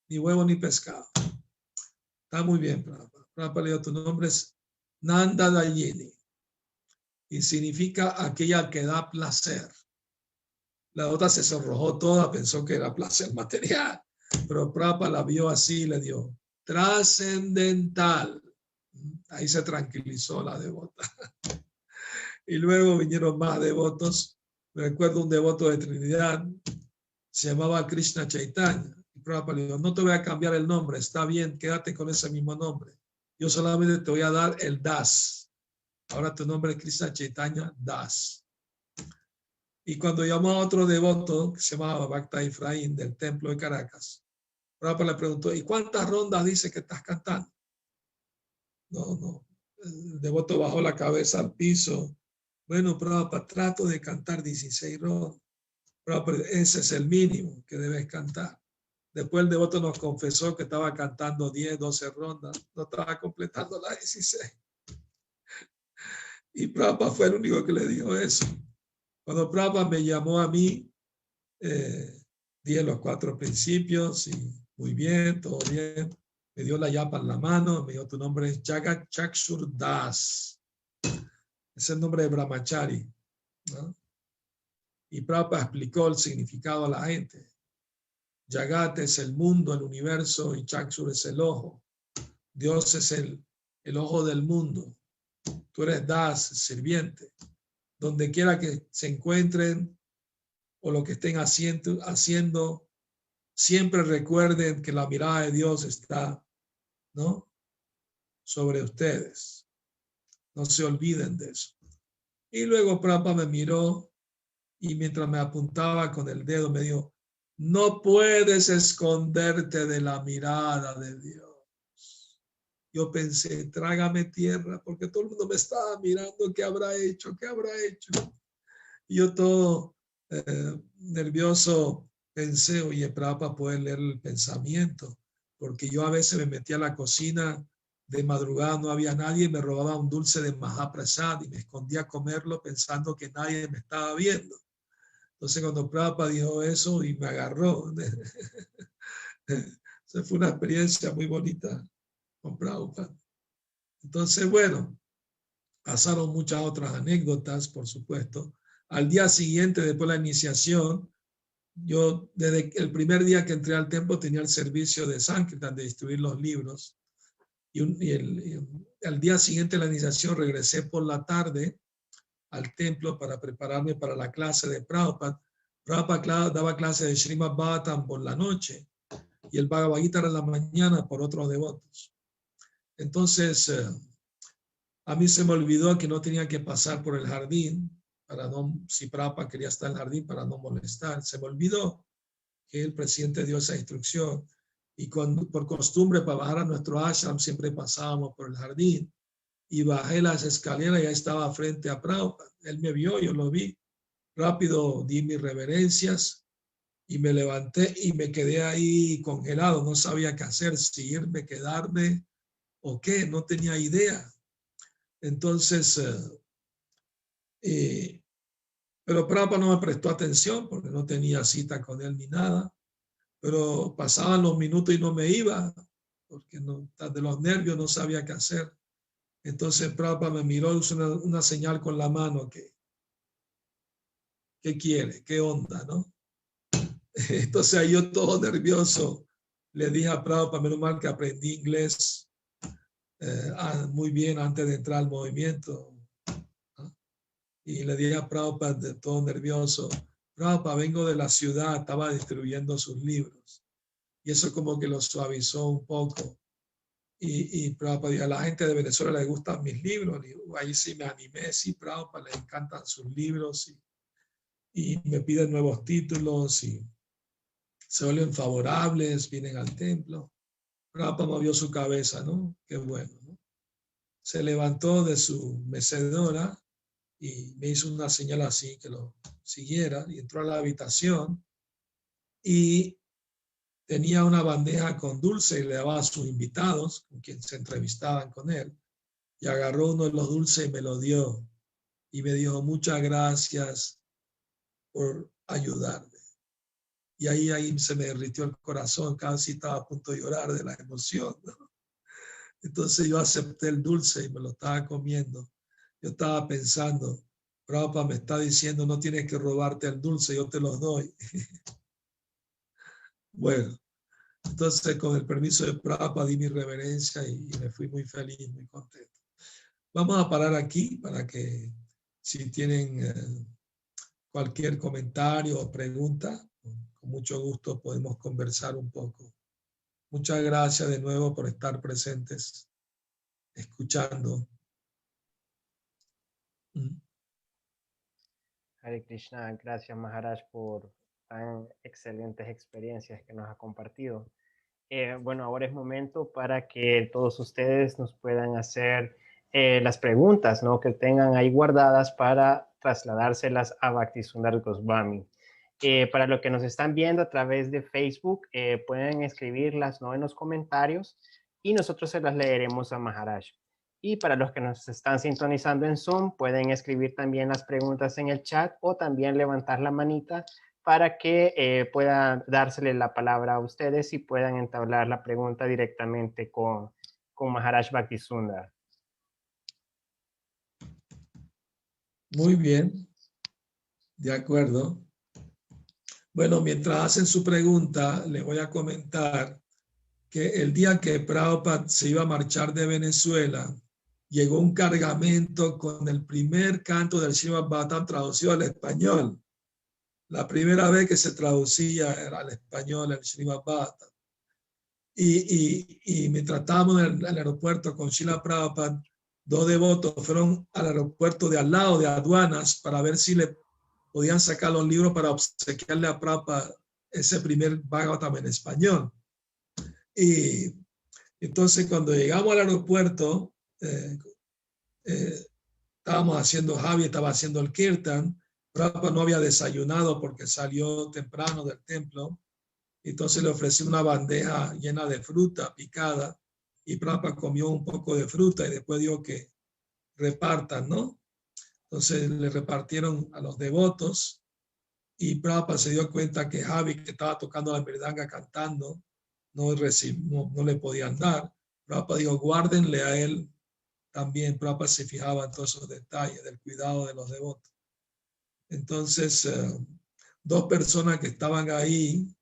ni huevo ni pescado. Está muy bien, Prabhupada. Prabhupada le dijo, tu nombre es Nanda Dayini. Y significa aquella que da placer. La otra se sonrojó toda, pensó que era placer material. Pero Prabhupada la vio así y le dio trascendental. Ahí se tranquilizó la devota. Y luego vinieron más devotos. Me recuerdo un devoto de Trinidad, se llamaba Krishna Chaitanya. Y Prabhupada le dijo, no te voy a cambiar el nombre, está bien, quédate con ese mismo nombre. Yo solamente te voy a dar el Das. Ahora tu nombre es Krishna Chaitanya Das. Y cuando llamó a otro devoto, que se llamaba Bhakta Efraín, del templo de Caracas, Prabhupada le preguntó, ¿y cuántas rondas dice que estás cantando? No. El devoto bajó la cabeza al piso. Bueno, Prabhupada, trato de cantar 16 rondas. Prabhupada, ese es el mínimo que debes cantar. Después el devoto nos confesó que estaba cantando 10, 12 rondas. No estaba completando las 16. Y Prabhupada fue el único que le dijo eso. Cuando Prabhupada me llamó a mí, dije los 4 principios y muy bien, todo bien. Me dio la yapa en la mano, me dijo, tu nombre es Jagat Chakshur Das. Es el nombre de Brahmachari, ¿no? Y Prabhupada explicó el significado a la gente. Jagat es el mundo, el universo, y Chakshur es el ojo. Dios es el ojo del mundo. Tú eres Das, sirviente. Donde quiera que se encuentren o lo que estén haciendo, siempre recuerden que la mirada de Dios está, ¿no?, sobre ustedes. No se olviden de eso. Y luego Prabhupada me miró y mientras me apuntaba con el dedo me dijo, no puedes esconderte de la mirada de Dios. Yo pensé, trágame tierra, porque todo el mundo me estaba mirando, ¿qué habrá hecho? ¿Qué habrá hecho? Y yo todo nervioso pensé, oye, Prabhupada puede leer el pensamiento, porque yo a veces me metía a la cocina de madrugada, no había nadie, y me robaba un dulce de Mahaprasad y me escondía a comerlo pensando que nadie me estaba viendo. Entonces cuando Prabhupada dijo eso y me agarró, eso fue una experiencia muy bonita con Prabhupada. Entonces, bueno, pasaron muchas otras anécdotas, por supuesto. Al día siguiente, después de la iniciación, yo desde el primer día que entré al templo tenía el servicio de Sankirtan, de distribuir los libros. Y al día siguiente de la iniciación regresé por la tarde al templo para prepararme para la clase de Prabhupada. Prabhupada daba clase de Srimad Bhagavatam por la noche y el Bhagavad Gita en la mañana por otros devotos. Entonces, a mí se me olvidó que no tenía que pasar por el jardín si Prabhupada quería estar en el jardín, para no molestar. Se me olvidó que el presidente dio esa instrucción. Y por costumbre, para bajar a nuestro ashram, siempre pasábamos por el jardín. Y bajé las escaleras y ya estaba frente a Prabhupada. Él me vio, yo lo vi. Rápido di mis reverencias y me levanté y me quedé ahí congelado. No sabía qué hacer, si irme, quedarme o qué, no tenía idea. Entonces, pero Prabhupada no me prestó atención porque no tenía cita con él ni nada. Pero pasaban los minutos y no me iba porque de los nervios no sabía qué hacer. Entonces Prabhupada me miró, hizo una señal con la mano que ¿qué quiere? ¿Qué onda? ¿No? Entonces ahí yo todo nervioso le dije a Prabhupada, menos mal que aprendí inglés muy bien antes de entrar al movimiento. ¿No? Y le dije a Prabhupada todo nervioso, Prabhupada, vengo de la ciudad, estaba distribuyendo sus libros. Y eso como que lo suavizó un poco. Y Prabhupada dijo, a la gente de Venezuela le gustan mis libros. Y ahí sí me animé, sí, Prabhupada, le encantan sus libros. Y me piden nuevos títulos y se vuelven favorables, vienen al templo. Prabhupada movió su cabeza, ¿no? Qué bueno, ¿no? Se levantó de su mecedora y me hizo una señal así que lo siguiera y entró a la habitación y tenía una bandeja con dulce y le daba a sus invitados, con quien se entrevistaban con él, y agarró uno de los dulces y me lo dio y me dijo, muchas gracias por ayudarme. Y ahí se me derritió el corazón, casi estaba a punto de llorar de la emoción, ¿no? Entonces yo acepté el dulce y me lo estaba comiendo. Yo estaba pensando, Prabhupada me está diciendo, no tienes que robarte el dulce, yo te lo doy. Bueno, entonces con el permiso de Prabhupada di mi reverencia y me fui muy feliz, muy contento. Vamos a parar aquí para que si tienen cualquier comentario o pregunta, con mucho gusto podemos conversar un poco. Muchas gracias de nuevo por estar presentes, escuchando. Hare Krishna, gracias Maharaj por tan excelentes experiencias que nos ha compartido. Bueno, ahora es momento para que todos ustedes nos puedan hacer las preguntas, ¿no?, que tengan ahí guardadas para trasladárselas a Bhaktisundar Goswami. Para los que nos están viendo a través de Facebook, pueden escribirlas, ¿no?, en los comentarios y nosotros se las leeremos a Maharaj. Y para los que nos están sintonizando en Zoom, pueden escribir también las preguntas en el chat o también levantar la manita para que pueda dársele la palabra a ustedes y puedan entablar la pregunta directamente con Maharaj Bhaktisundar. Muy bien, de acuerdo. Bueno, mientras hacen su pregunta, les voy a comentar que el día que Prabhupada se iba a marchar de Venezuela, llegó un cargamento con el primer canto del Srimad Bhagavatam traducido al español. La primera vez que se traducía era al español el Srimad Bhagavatam. Y mientras estábamos en el aeropuerto con Srila Prabhupada, dos devotos fueron al aeropuerto de al lado de aduanas para ver si le podían sacar los libros para obsequiarle a Prabhupada ese primer Bhagavatam en español. Y entonces cuando llegamos al aeropuerto, estábamos haciendo, Javi estaba haciendo el kirtan, Prabhupada no había desayunado porque salió temprano del templo, entonces le ofrecí una bandeja llena de fruta picada y Prabhupada comió un poco de fruta y después dijo que repartan, ¿no? Entonces le repartieron a los devotos y Prabhupada se dio cuenta que Javi, que estaba tocando la mridanga cantando, no le podían dar. Prabhupada dijo, guárdenle a él también. Prabhupada se fijaba en todos esos detalles del cuidado de los devotos. Entonces, dos personas que estaban ahí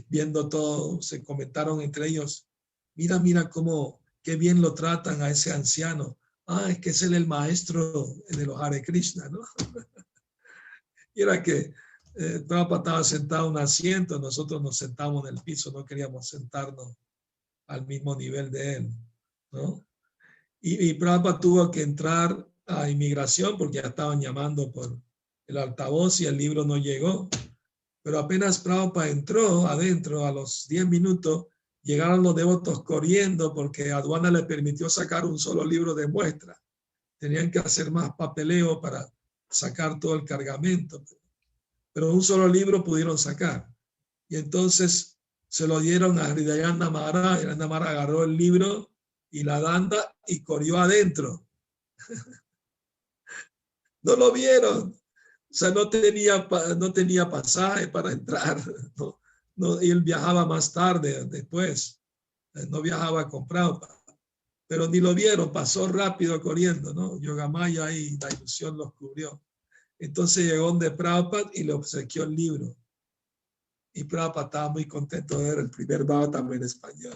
viendo todo, se comentaron entre ellos, mira cómo, qué bien lo tratan a ese anciano. Ah, es que es el maestro de los Hare Krishna, ¿no? Y era que Prabhupada estaba sentado en un asiento, nosotros nos sentamos en el piso, no queríamos sentarnos al mismo nivel de él, ¿no? Y Prabhupada tuvo que entrar a inmigración porque ya estaban llamando por el altavoz y el libro no llegó. Pero apenas Prabhupada entró adentro, a los 10 minutos, llegaron los devotos corriendo porque aduana le permitió sacar un solo libro de muestra. Tenían que hacer más papeleo para sacar todo el cargamento. Pero un solo libro pudieron sacar. Y entonces se lo dieron a Hridayanda Maharaj. Hridayanda Maharaj agarró el libro y la danda y corrió adentro. No lo vieron. O sea, no tenía pasaje para entrar. No, no, y él viajaba más tarde, después. No viajaba con Prabhupada. Pero ni lo vieron, pasó rápido corriendo, ¿no? Yogamaya ahí, la ilusión los cubrió. Entonces llegó donde Prabhupada y le obsequió el libro. Y Prabhupada estaba muy contento de ver el primer Bhagavatam en español.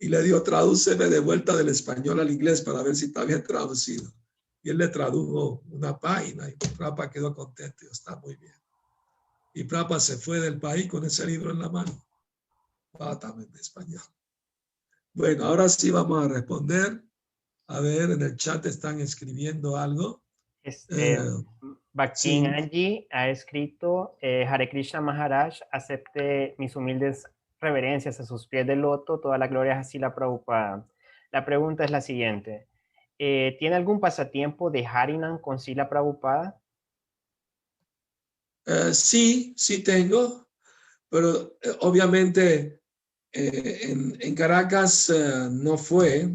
Y le dio, tradúceme de vuelta del español al inglés para ver si está bien traducido. Y él le tradujo una página y Prabhupada quedó contento y está muy bien. Y Prabhupada se fue del país con ese libro en la mano. Bhagavatam en español. Bueno, ahora sí vamos a responder. A ver, en el chat están escribiendo algo. Bhaktin Sí. Angie ha escrito, Hare Krishna Maharaj, acepte mis humildes reverencias a sus pies de loto, toda la gloria a Srila Prabhupada. La pregunta es la siguiente. ¿Tiene algún pasatiempo de Harinam con Srila Prabhupada? Sí, sí tengo, pero obviamente en Caracas no fue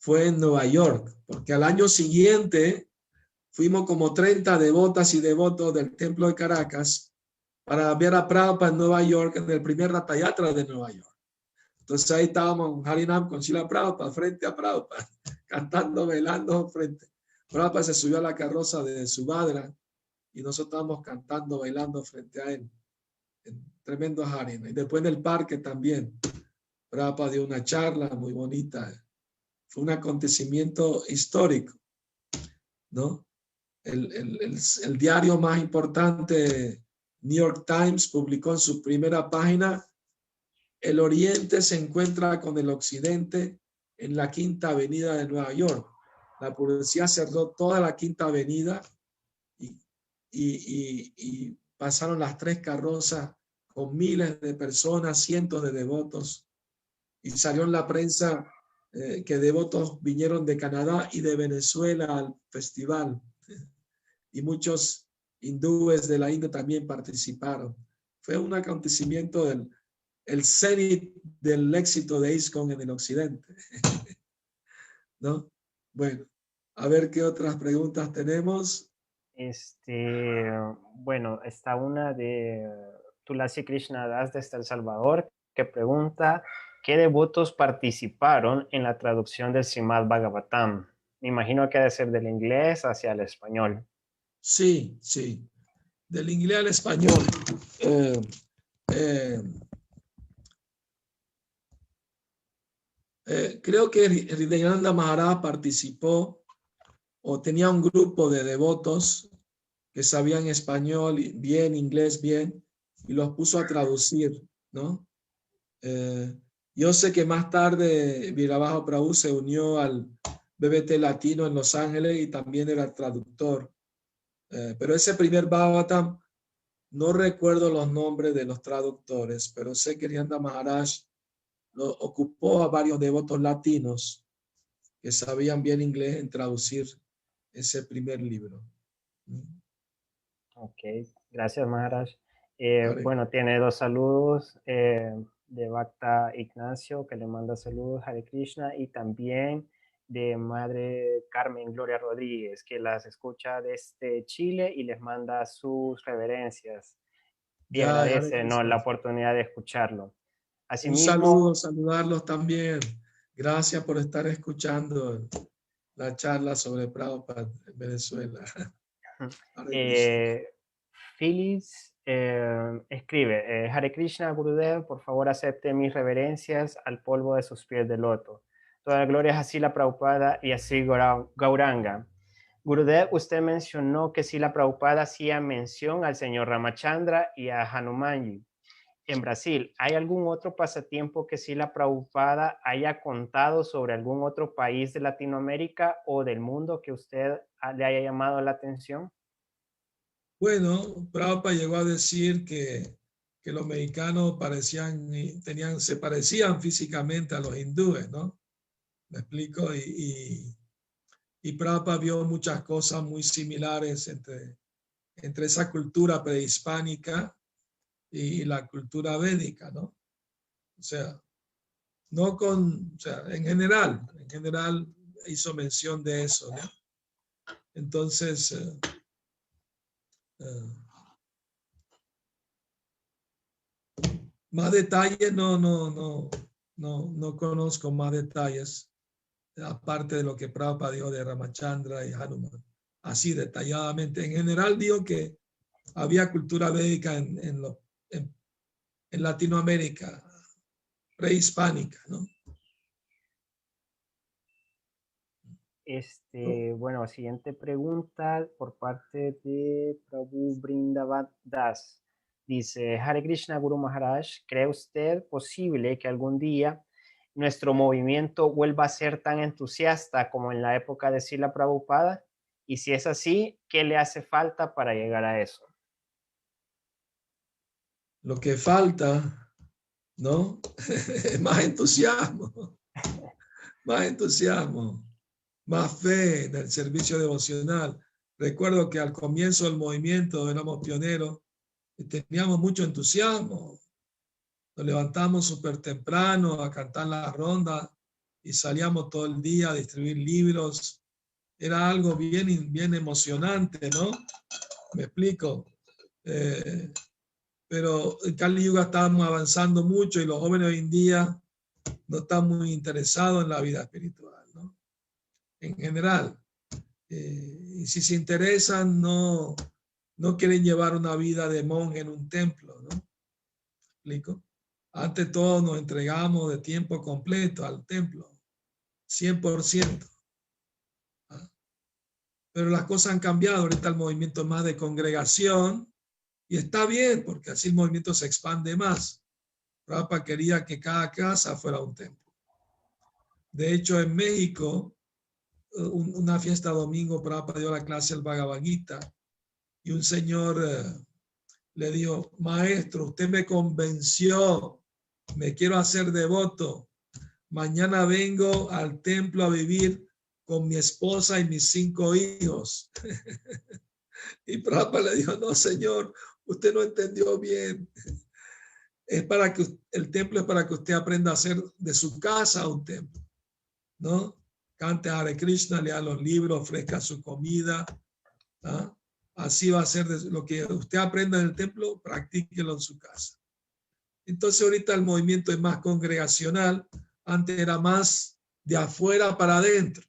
en Nueva York, porque al año siguiente fuimos como 30 devotas y devotos del templo de Caracas para ver a Prabhupada en Nueva York, en el primer Ratha Yatra de Nueva York. Entonces ahí estábamos en Harinam con Srila Prabhupada, frente a Prabhupada, cantando, bailando frente. Prabhupada se subió a la carroza de Subhadra y nosotros estábamos cantando, bailando frente a él. En tremendo Harinam. Y después en el parque también. Prabhupada dio una charla muy bonita. Fue un acontecimiento histórico, ¿no? El diario más importante, New York Times, publicó en su primera página: el Oriente se encuentra con el Occidente en la Quinta Avenida de Nueva York. La policía cerró toda la Quinta Avenida y pasaron las tres carrozas con miles de personas, cientos de devotos. Y salió en la prensa que devotos vinieron de Canadá y de Venezuela al festival. Y muchos hindúes de la India también participaron. Fue un acontecimiento el cenit del éxito de ISKCON en el occidente. ¿No? Bueno, a ver qué otras preguntas tenemos. Bueno, está una de Tulasi Krishna Das desde El Salvador que pregunta ¿qué devotos participaron en la traducción del Srimad Bhagavatam? Me imagino que ha de ser del inglés hacia el español. Sí, sí. Del inglés al español. Creo que Hridayanda Maharaj participó o tenía un grupo de devotos que sabían español bien, inglés bien, y los puso a traducir, ¿no? Yo sé que más tarde Virabajo Prabhu se unió al BBT Latino en Los Ángeles y también era traductor. Pero ese primer Bhagavatam, no recuerdo los nombres de los traductores, pero sé que Hridayanda Maharaj lo ocupó a varios devotos latinos que sabían bien inglés en traducir ese primer libro. Ok, gracias Maharaj. Vale. Bueno, tiene dos saludos de Bhakta Ignacio, que le manda saludos a Hare Krishna, y también de Madre Carmen Gloria Rodríguez, que las escucha desde Chile y les manda sus reverencias y Ya, Hare agradece, ¿no?, Krishna. la oportunidad de escucharlo. Un Asimismo, saludo, saludarlos también. Gracias por estar escuchando la charla sobre Prabhupada en Venezuela. Hare Krishna. Phyllis escribe, Hare Krishna Gurudev, por favor acepte mis reverencias al polvo de sus pies de loto. Toda la gloria es a Srila Prabhupada y a Sri Gauranga. Gurudev, usted mencionó que Srila Prabhupada hacía mención al señor Ramachandra y a Hanumanji. En Brasil, ¿hay algún otro pasatiempo que Srila Prabhupada haya contado sobre algún otro país de Latinoamérica o del mundo que usted le haya llamado la atención? Bueno, Prabhupada llegó a decir que los mexicanos se parecían físicamente a los hindúes, ¿no? ¿Me explico? Y Prabhupada vio muchas cosas muy similares entre esa cultura prehispánica y la cultura védica, ¿no? O sea, en general hizo mención de eso, ¿no? Entonces, más detalles no conozco más detalles, aparte de lo que Prabhupada dijo de Ramachandra y Hanuman. Así detalladamente. En general dijo que había cultura védica en Latinoamérica, prehispánica, ¿no? Bueno, siguiente pregunta por parte de Prabhu Vrindavan Das. Dice, Hare Krishna Guru Maharaj, ¿cree usted posible que algún día nuestro movimiento vuelva a ser tan entusiasta como en la época de Srila Prabhupada? Y si es así, ¿qué le hace falta para llegar a eso? Lo que falta, ¿no? Más entusiasmo, más fe en el servicio devocional. Recuerdo que al comienzo del movimiento éramos pioneros y teníamos mucho entusiasmo. Nos levantamos súper temprano a cantar la ronda y salíamos todo el día a distribuir libros. Era algo bien emocionante, ¿no? Me explico. Pero en Kali Yuga estábamos avanzando mucho y los jóvenes hoy en día no están muy interesados en la vida espiritual, ¿no? En general. Y si se interesan, no quieren llevar una vida de monje en un templo, ¿no? ¿Me explico? Ante todo nos entregamos de tiempo completo al templo, 100%. Pero las cosas han cambiado, ahorita el movimiento es más de congregación y está bien porque así el movimiento se expande más. Prabhupada quería que cada casa fuera un templo. De hecho, en México, una fiesta domingo, Prabhupada dio la clase al Bhagavad Gita y un señor le dijo, maestro, usted me convenció, me quiero hacer devoto. Mañana vengo al templo a vivir con mi esposa y mis 5 hijos. Y Prabhupada le dijo, no, señor, usted no entendió bien. El templo es para que usted aprenda a hacer de su casa un templo, ¿no? Cante Hare Krishna, lea los libros, ofrezca su comida, ¿no? Así va a ser lo que usted aprenda en el templo, practíquelo en su casa. Entonces ahorita el movimiento es más congregacional, antes era más de afuera para adentro,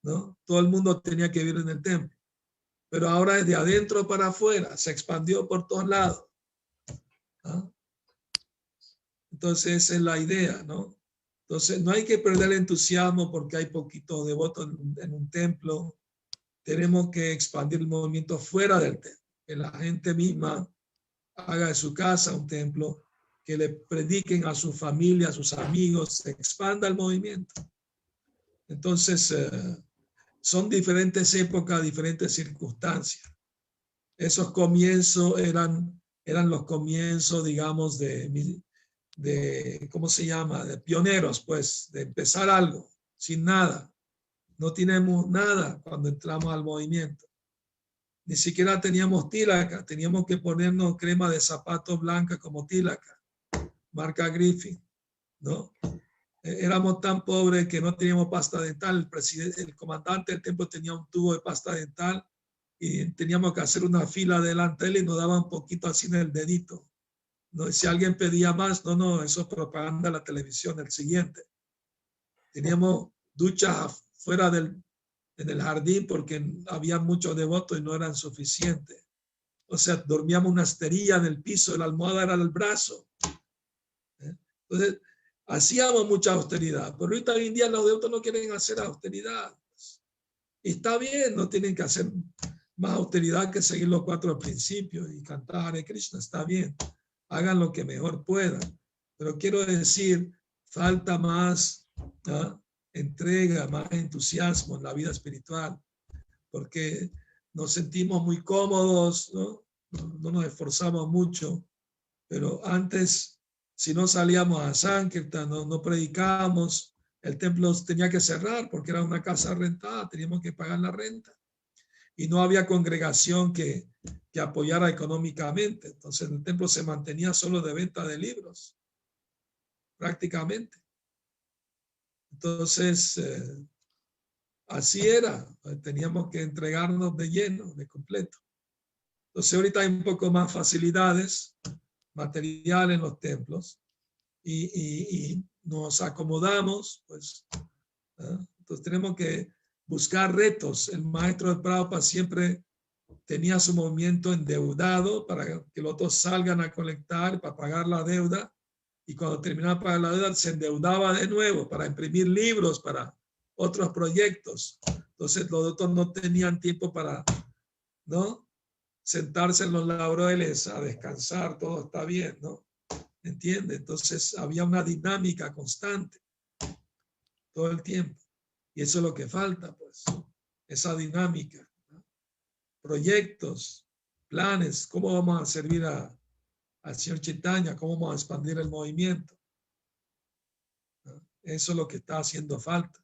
¿no? Todo el mundo tenía que vivir en el templo, pero ahora es de adentro para afuera, se expandió por todos lados, ¿no? Entonces esa es la idea, ¿no? Entonces no hay que perder el entusiasmo porque hay poquitos devotos en un templo. Tenemos que expandir el movimiento fuera del templo, que la gente misma haga de su casa un templo, que le prediquen a su familia, a sus amigos, se expanda el movimiento. Entonces, son diferentes épocas, diferentes circunstancias. Esos comienzos eran los comienzos, digamos, ¿cómo se llama? De pioneros, pues, de empezar algo, sin nada. No tenemos nada cuando entramos al movimiento. Ni siquiera teníamos tílaca, teníamos que ponernos crema de zapatos blanca como tílaca, marca Griffin, ¿no? Éramos tan pobres que no teníamos pasta dental. El comandante del templo tenía un tubo de pasta dental y teníamos que hacer una fila delante de él y nos daban un poquito así en el dedito. ¿No? Si alguien pedía más, no, eso es propaganda de la televisión, el siguiente. Teníamos duchas fuera en el jardín porque había muchos devotos y no eran suficientes. O sea, dormíamos una esterilla en el piso, la almohada era el brazo. Entonces, hacíamos mucha austeridad, pero ahorita hoy en día los devotos no quieren hacer austeridad. Y está bien, no tienen que hacer más austeridad que seguir los 4 principios y cantar Hare Krishna, está bien. Hagan lo que mejor puedan. Pero quiero decir, falta más entrega, más entusiasmo en la vida espiritual, porque nos sentimos muy cómodos, ¿no? No nos esforzamos mucho, pero antes, si no salíamos a Sankirtan, no predicábamos, el templo tenía que cerrar porque era una casa rentada, teníamos que pagar la renta y no había congregación que apoyara económicamente. Entonces el templo se mantenía solo de venta de libros, prácticamente. Entonces, así era, teníamos que entregarnos de lleno, de completo. Entonces ahorita hay un poco más facilidades materiales en los templos y nos acomodamos, pues, ¿no? Entonces tenemos que buscar retos. El maestro de Prabhupada siempre tenía su movimiento endeudado para que los otros salgan a colectar para pagar la deuda, y cuando terminaba de pagar la deuda se endeudaba de nuevo para imprimir libros para otros proyectos. Entonces los otros no tenían tiempo para, ¿no?, sentarse en los laureles a descansar, todo está bien, ¿no? ¿Entiende? Entonces había una dinámica constante todo el tiempo. Y eso es lo que falta, pues, esa dinámica, ¿no? Proyectos, planes, cómo vamos a servir al señor Chaitanya, cómo vamos a expandir el movimiento, ¿no? Eso es lo que está haciendo falta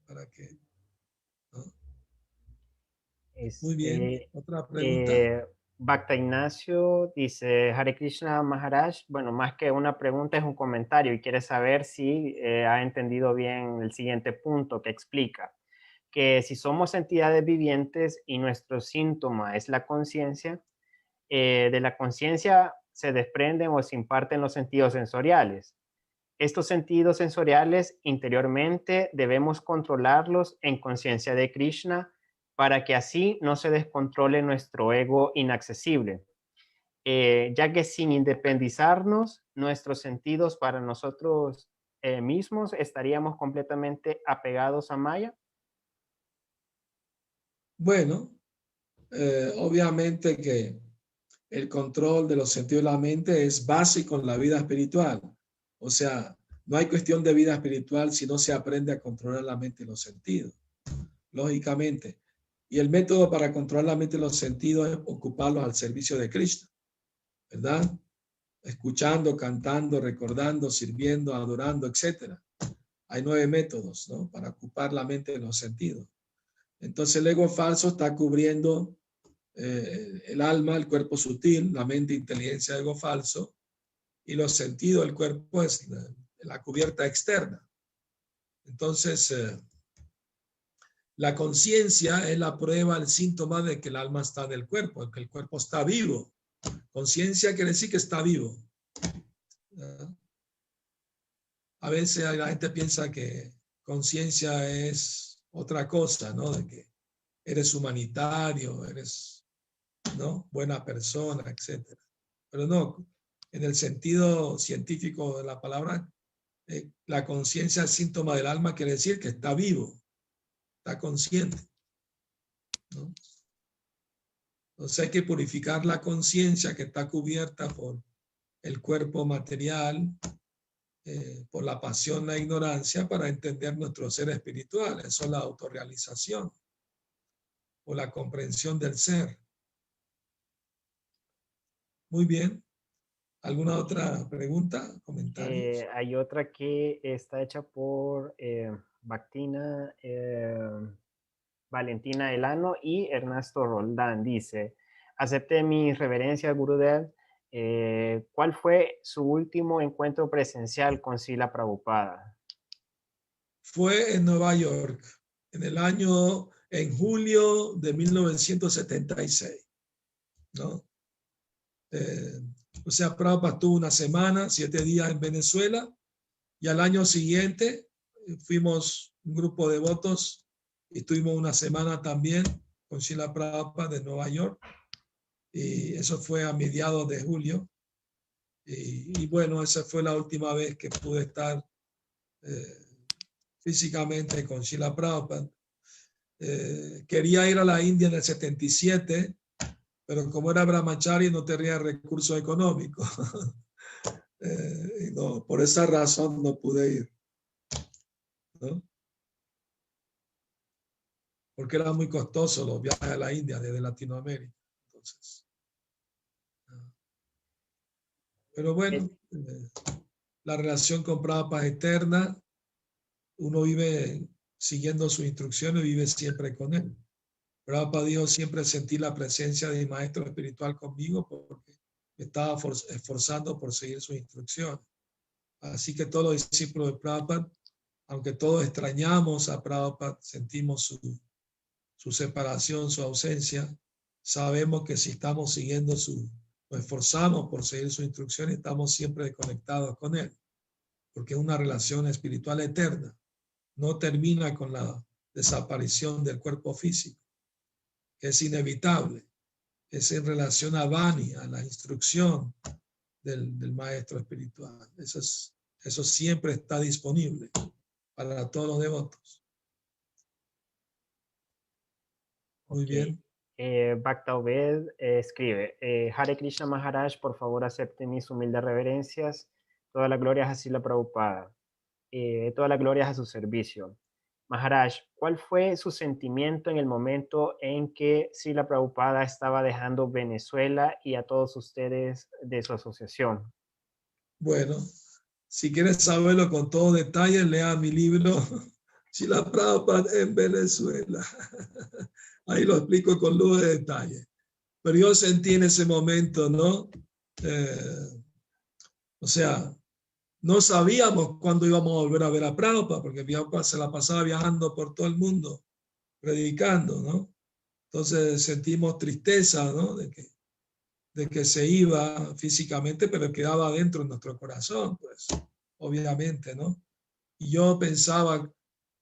para que, ¿no? Muy bien, otra pregunta. Bhakta Ignacio dice, Hare Krishna Maharaj, bueno, más que una pregunta es un comentario y quiere saber si ha entendido bien el siguiente punto que explica, que si somos entidades vivientes y nuestro síntoma es la conciencia, de la conciencia se desprenden o se imparten los sentidos sensoriales. Estos sentidos sensoriales interiormente debemos controlarlos en conciencia de Krishna para que así no se descontrole nuestro ego inaccesible, ya que sin independizarnos, nuestros sentidos para nosotros mismos estaríamos completamente apegados a Maya. Bueno, obviamente que el control de los sentidos de la mente es básico en la vida espiritual. O sea, no hay cuestión de vida espiritual si no se aprende a controlar la mente y los sentidos, lógicamente. Y el método para controlar la mente y los sentidos es ocuparlos al servicio de Krishna, ¿verdad? Escuchando, cantando, recordando, sirviendo, adorando, etc. Hay 9 métodos, ¿no?, para ocupar la mente y los sentidos. Entonces el ego falso está cubriendo el alma, el cuerpo sutil, la mente, inteligencia, ego falso, y los sentidos, el cuerpo es la cubierta externa. Entonces, la conciencia es la prueba, el síntoma de que el alma está en el cuerpo, que el cuerpo está vivo. Conciencia quiere decir que está vivo. A veces la gente piensa que conciencia es otra cosa, ¿no? De que eres humanitario, eres, ¿no?, buena persona, etcétera. Pero no, en el sentido científico de la palabra, la conciencia es síntoma del alma, quiere decir que está vivo, está consciente, ¿no? Entonces hay que purificar la conciencia que está cubierta por el cuerpo material, por la pasión, la ignorancia, para entender nuestro ser espiritual. Eso es la autorrealización o la comprensión del ser. Muy bien. ¿Alguna otra pregunta, comentarios? Hay otra que está hecha por Valentina Elano y Ernesto Roldán. Dice, acepte mi reverencia, Gurudev. ¿Cuál fue su último encuentro presencial con Srila Prabhupada? Fue en Nueva York, en julio de 1976, ¿no? O sea, Prabhupada estuvo una semana, 7 días en Venezuela, y al año siguiente fuimos un grupo de devotos y estuvimos una semana también con Srila Prabhupada de Nueva York, y eso fue a mediados de julio. Y bueno, esa fue la última vez que pude estar físicamente con Srila Prabhupada. Quería ir a la India en el 77, pero como era brahmachari no tenía recursos económicos. Y no, por esa razón no pude ir, ¿no? porque era muy costoso los viajes a la India desde Latinoamérica. Entonces, pero bueno, la relación con Prabhupada es eterna. Uno vive siguiendo sus instrucciones, vive siempre con él. Prabhupada dijo, siempre sentí la presencia de mi maestro espiritual conmigo porque me estaba esforzando por seguir sus instrucciones. Así que todos los discípulos de Prabhupada, aunque todos extrañamos a Prabhupada, sentimos su separación, su ausencia, sabemos que si estamos siguiendo nos esforzamos por seguir sus instrucciones, estamos siempre conectados con él, porque es una relación espiritual eterna. No termina con la desaparición del cuerpo físico, que es inevitable. Es en relación a Vani, a la instrucción del maestro espiritual. Eso siempre está disponible para todos los devotos. Muy bien. Bhakta Obed escribe, Hare Krishna Maharaj, por favor acepte mis humildes reverencias. Toda la gloria es a Srila Prabhupada. Toda la gloria es a su servicio. Maharaj, ¿cuál fue su sentimiento en el momento en que Srila Prabhupada estaba dejando Venezuela y a todos ustedes de su asociación? Bueno, si quieres saberlo con todo detalle, lea mi libro Srila Prabhupada en Venezuela. Ahí lo explico con lujo de detalle. Pero yo sentí en ese momento, ¿no? O sea, no sabíamos cuándo íbamos a volver a ver a Prabhupada, porque Prabhupada se la pasaba viajando por todo el mundo, predicando, ¿no? Entonces sentimos tristeza, ¿no? De que se iba físicamente, pero quedaba dentro de nuestro corazón, pues, obviamente, ¿no? Y yo pensaba,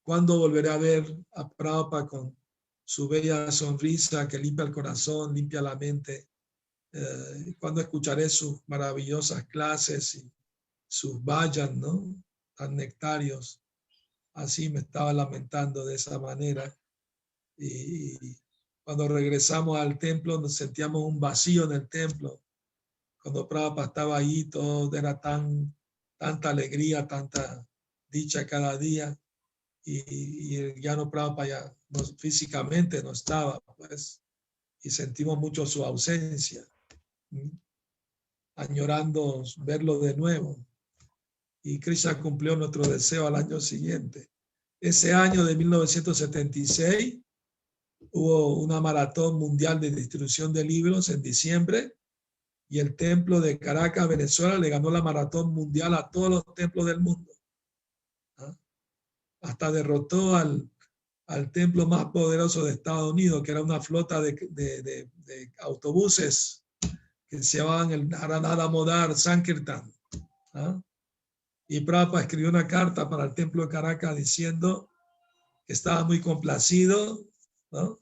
¿cuándo volveré a ver a Prabhupada con su bella sonrisa que limpia el corazón, limpia la mente? ¿Cuándo escucharé sus maravillosas clases y sus vayan, ¿no? Tan nectarios? Así me estaba lamentando de esa manera. Y cuando regresamos al templo nos sentíamos un vacío en el templo. Cuando Prabhupada estaba ahí, todo era tanta alegría, tanta dicha cada día. Y ya no Prabhupada ya físicamente no estaba, pues, y sentimos mucho su ausencia, añorando verlo de nuevo. Y Krishna cumplió nuestro deseo al año siguiente. Ese año de 1976 hubo una maratón mundial de distribución de libros en diciembre y el templo de Caracas, Venezuela, le ganó la maratón mundial a todos los templos del mundo. Hasta derrotó al templo más poderoso de Estados Unidos, que era una flota de autobuses que se llamaban el Haranada Modar Sankirtan. Y Prabhupada escribió una carta para el templo de Caracas diciendo que estaba muy complacido, ¿no?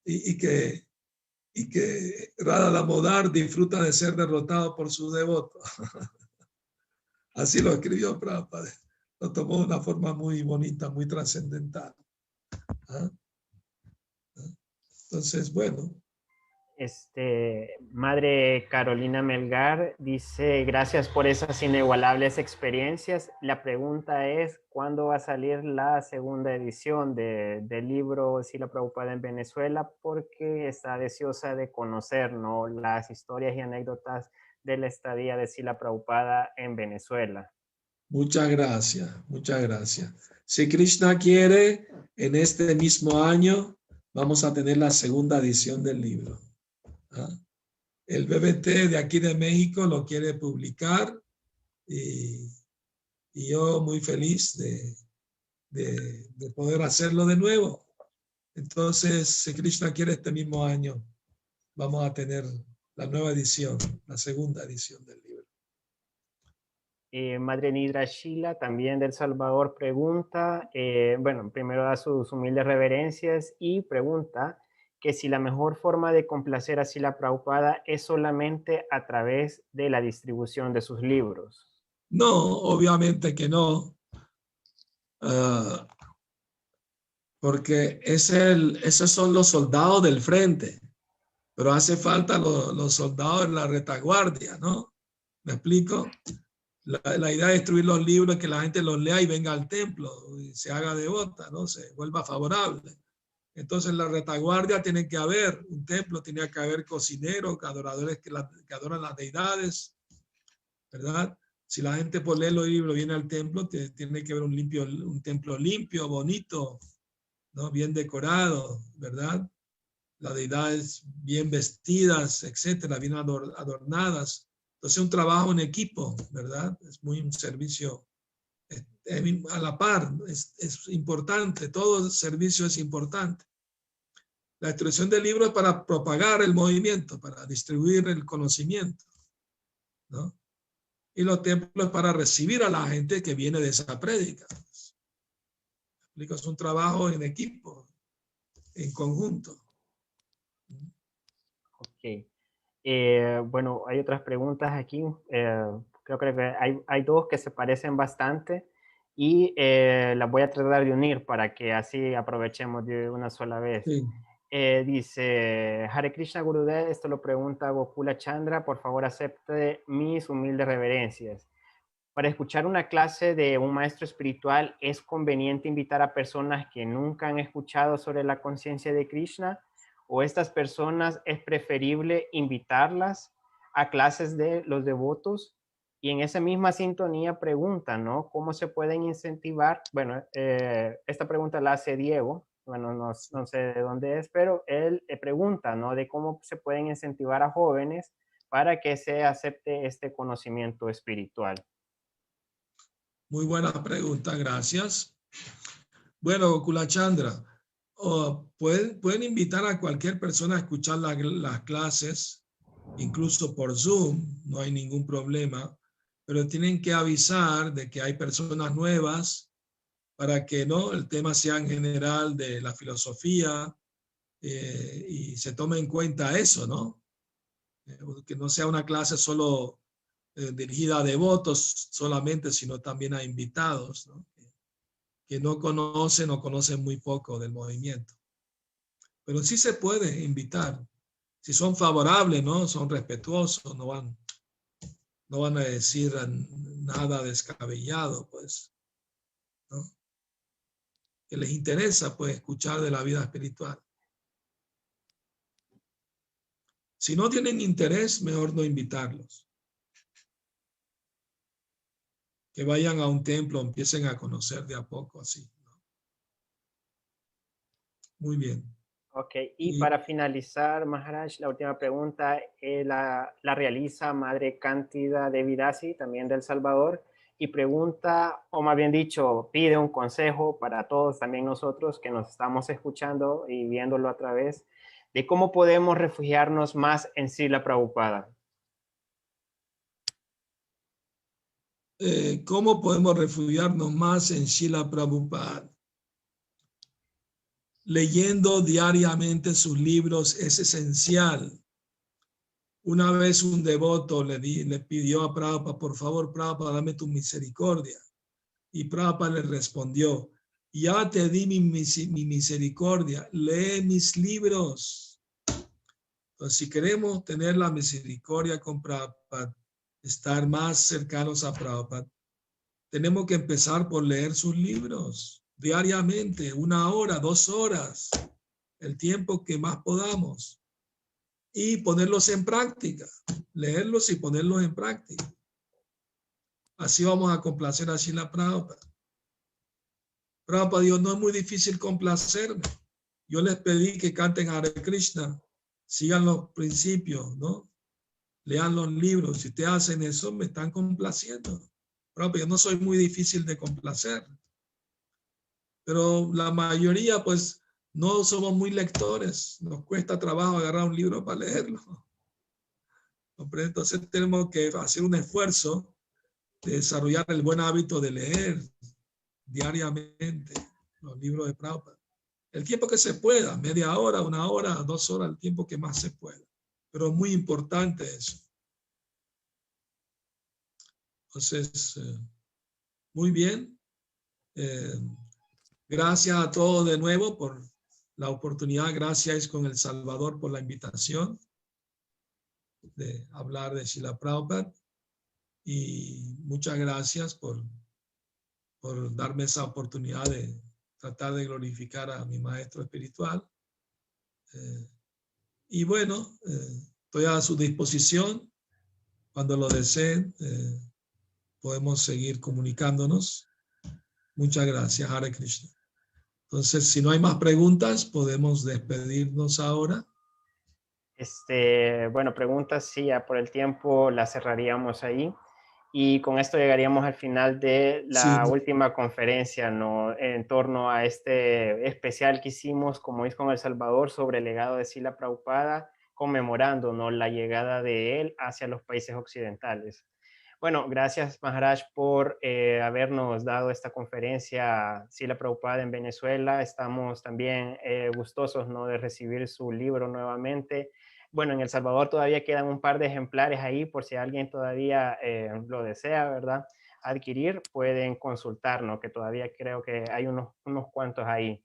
y que Radha Damodar disfruta de ser derrotado por sus devotos. Así lo escribió Prabhupada. Lo tomó de una forma muy bonita, muy trascendental. Entonces, bueno. Madre Carolina Melgar dice, gracias por esas inigualables experiencias. La pregunta es, ¿cuándo va a salir la segunda edición del libro Srila Prabhupada en Venezuela? Porque está deseosa de conocer, ¿no?, las historias y anécdotas de la estadía de Srila Prabhupada en Venezuela. Muchas gracias, muchas gracias. Si Krishna quiere, en este mismo año vamos a tener la segunda edición del libro. El BBT de aquí de México lo quiere publicar y yo muy feliz de poder hacerlo de nuevo. Entonces, si Krishna quiere, este mismo año vamos a tener la nueva edición, la segunda edición del libro. Madre Nidra Shila, también del Salvador, pregunta, bueno, primero da sus humildes reverencias y pregunta que si la mejor forma de complacer a Srila Prabhupada es solamente a través de la distribución de sus libros. No, obviamente que no. Porque esos son los soldados del frente, pero hace falta los soldados en la retaguardia, ¿no? ¿Me explico? La idea de distribuir los libros es que la gente los lea y venga al templo y se haga devota, ¿no? Se vuelva favorable. Entonces, en la retaguardia tiene que haber un templo, tiene que haber cocineros, adoradores que adoran las deidades, ¿verdad? Si la gente por leer los libros viene al templo, tiene que haber un templo limpio, bonito, ¿no? Bien decorado, ¿verdad? Las deidades bien vestidas, etcétera, bien adornadas. Entonces, un trabajo en equipo, ¿verdad? Es muy un servicio a la par, es importante, todo servicio es importante. La distribución del libro es para propagar el movimiento, para distribuir el conocimiento, ¿no? Y los templos para recibir a la gente que viene de esa prédica. Es un trabajo en equipo, en conjunto. Ok. Bueno, hay otras preguntas aquí. Creo que hay dos que se parecen bastante y las voy a tratar de unir para que así aprovechemos de una sola vez. Sí. Dice, Hare Krishna Gurudev, esto lo pregunta Gokula Chandra, por favor acepte mis humildes reverencias. Para escuchar una clase de un maestro espiritual, ¿es conveniente invitar a personas que nunca han escuchado sobre la conciencia de Krishna? ¿O estas personas es preferible invitarlas a clases de los devotos? Y en esa misma sintonía pregunta, ¿no? ¿Cómo se pueden incentivar? Bueno, esta pregunta la hace Diego, bueno, no sé de dónde es, pero él pregunta, ¿no? De cómo se pueden incentivar a jóvenes para que se acepte este conocimiento espiritual. Muy buena pregunta, gracias. Bueno, Gokula Chandra, pueden invitar a cualquier persona a escuchar las clases, incluso por Zoom, no hay ningún problema, pero tienen que avisar de que hay personas nuevas para que no el tema sea en general de la filosofía y se tome en cuenta eso, ¿no? Que no sea una clase solo dirigida a devotos solamente, sino también a invitados, ¿no? Que no conocen o conocen muy poco del movimiento. Pero sí se puede invitar. Si son favorables, ¿no? Son respetuosos, no van a decir nada descabellado, pues, ¿no? Que les interesa, pues, escuchar de la vida espiritual. Si no tienen interés, mejor no invitarlos. Que vayan a un templo, empiecen a conocer de a poco, así, ¿no? Muy bien. Ok, y para finalizar, Maharaj, la última pregunta la realiza Madre Cándida Devidasi, también de El Salvador, y pregunta, o más bien dicho, pide un consejo para todos, también nosotros que nos estamos escuchando y viéndolo a través, de cómo podemos refugiarnos más en Srila Prabhupada. ¿Cómo podemos refugiarnos más en Srila Prabhupada? Leyendo diariamente sus libros es esencial. Una vez un devoto le pidió a Prabhupada, por favor, Prabhupada, dame tu misericordia. Y Prabhupada le respondió, ya te di mi misericordia, lee mis libros. Entonces, si queremos tener la misericordia con Prabhupada, estar más cercanos a Prabhupada, tenemos que empezar por leer sus libros diariamente, 1 hora, 2 horas, el tiempo que más podamos, y ponerlos en práctica, leerlos y ponerlos en práctica. Así vamos a complacer a Srila Prabhupada. Prabhupada dijo, no es muy difícil complacerme. Yo les pedí que canten Hare Krishna, sigan los principios, ¿no? Lean los libros. Si ustedes hacen eso, me están complaciendo. Prabhupada, yo no soy muy difícil de complacer. Pero la mayoría, pues, no somos muy lectores. Nos cuesta trabajo agarrar un libro para leerlo. Entonces tenemos que hacer un esfuerzo de desarrollar el buen hábito de leer diariamente los libros de Prabhupada. El tiempo que se pueda, media hora, 1 hora, 2 horas, el tiempo que más se pueda. Pero es muy importante eso. Entonces, muy bien. Gracias a todos de nuevo por la oportunidad. Gracias con El Salvador por la invitación de hablar de Srila Prabhupada. Y muchas gracias por darme esa oportunidad de tratar de glorificar a mi maestro espiritual. Y bueno, estoy a su disposición. Cuando lo deseen, podemos seguir comunicándonos. Muchas gracias, Hare Krishna. Entonces, si no hay más preguntas, podemos despedirnos ahora. Bueno, preguntas, sí, ya por el tiempo la cerraríamos ahí. Y con esto llegaríamos al final de la Sí. última conferencia, ¿no? En torno a este especial que hicimos como ISKCON El Salvador sobre el legado de Srila Prabhupada, conmemorando, ¿no?, la llegada de él hacia los países occidentales. Bueno, gracias Maharaj por habernos dado esta conferencia Srila Prabhupada en Venezuela. Estamos también gustosos, ¿no?, de recibir su libro nuevamente. Bueno, en El Salvador todavía quedan un par de ejemplares ahí por si alguien todavía lo desea, ¿verdad?, adquirir, pueden consultarnos, que todavía creo que hay unos cuantos ahí.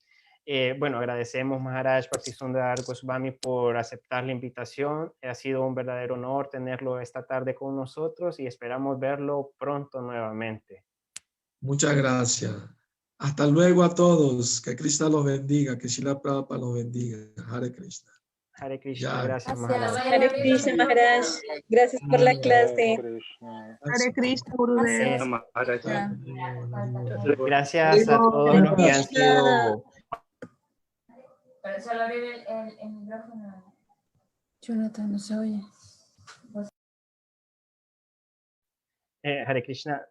Bueno, agradecemos Maharaj Bhaktisundar Goswami por aceptar la invitación. Ha sido un verdadero honor tenerlo esta tarde con nosotros y esperamos verlo pronto nuevamente. Muchas gracias. Hasta luego a todos. Que Krishna los bendiga. Que Srila Prabhupada los bendiga. Hare Krishna. Hare Krishna, Ya. gracias Maharaj. Hare Krishna, Maharaj. Gracias por la clase. Hare Krishna, Gurudev. Gracias a todos los que han sido... Pero solo abrir el micrófono. Jonathan, no se oye. Hare Krishna.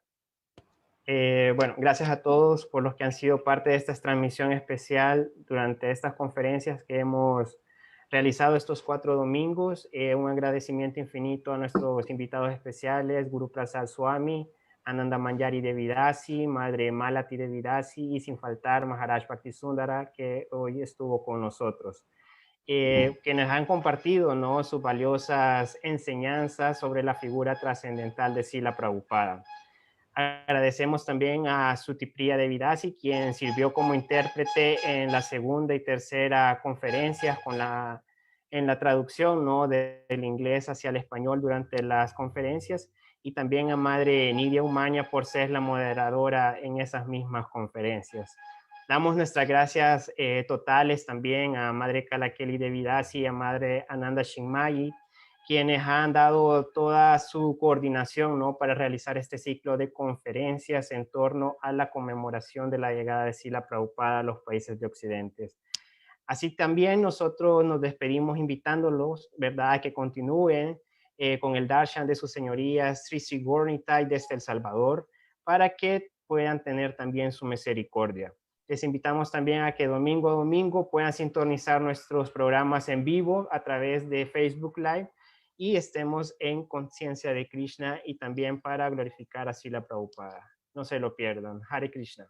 Bueno, gracias a todos por los que han sido parte de esta transmisión especial durante estas conferencias que hemos realizado estos 4 domingos. Un agradecimiento infinito a nuestros invitados especiales, Guru Prasad Swami, Ananda Manjari Devidasi, Madre Malati Devidasi y sin faltar Maharaj Bhaktisundara, que hoy estuvo con nosotros. Que nos han compartido, ¿no?, sus valiosas enseñanzas sobre la figura trascendental de Srila Prabhupada. Agradecemos también a Sutipriya Devidasi, quien sirvió como intérprete en la segunda y tercera conferencias en la traducción, ¿no?, del inglés hacia el español durante las conferencias, y también a Madre Nidia Umaña por ser la moderadora en esas mismas conferencias. Damos nuestras gracias totales también a Madre Kalakeli Devidasi y a Madre Ananda Shinmayi, quienes han dado toda su coordinación, ¿no?, para realizar este ciclo de conferencias en torno a la conmemoración de la llegada de Srila Prabhupada a los países de Occidente. Así también nosotros nos despedimos invitándolos, ¿verdad?, a que continúen con el darshan de sus señorías Sri Sri Gaura-Nitai desde El Salvador, para que puedan tener también su misericordia. Les invitamos también a que domingo a domingo puedan sintonizar nuestros programas en vivo a través de Facebook Live y estemos en conciencia de Krishna y también para glorificar a Srila Prabhupada. No se lo pierdan. Hare Krishna.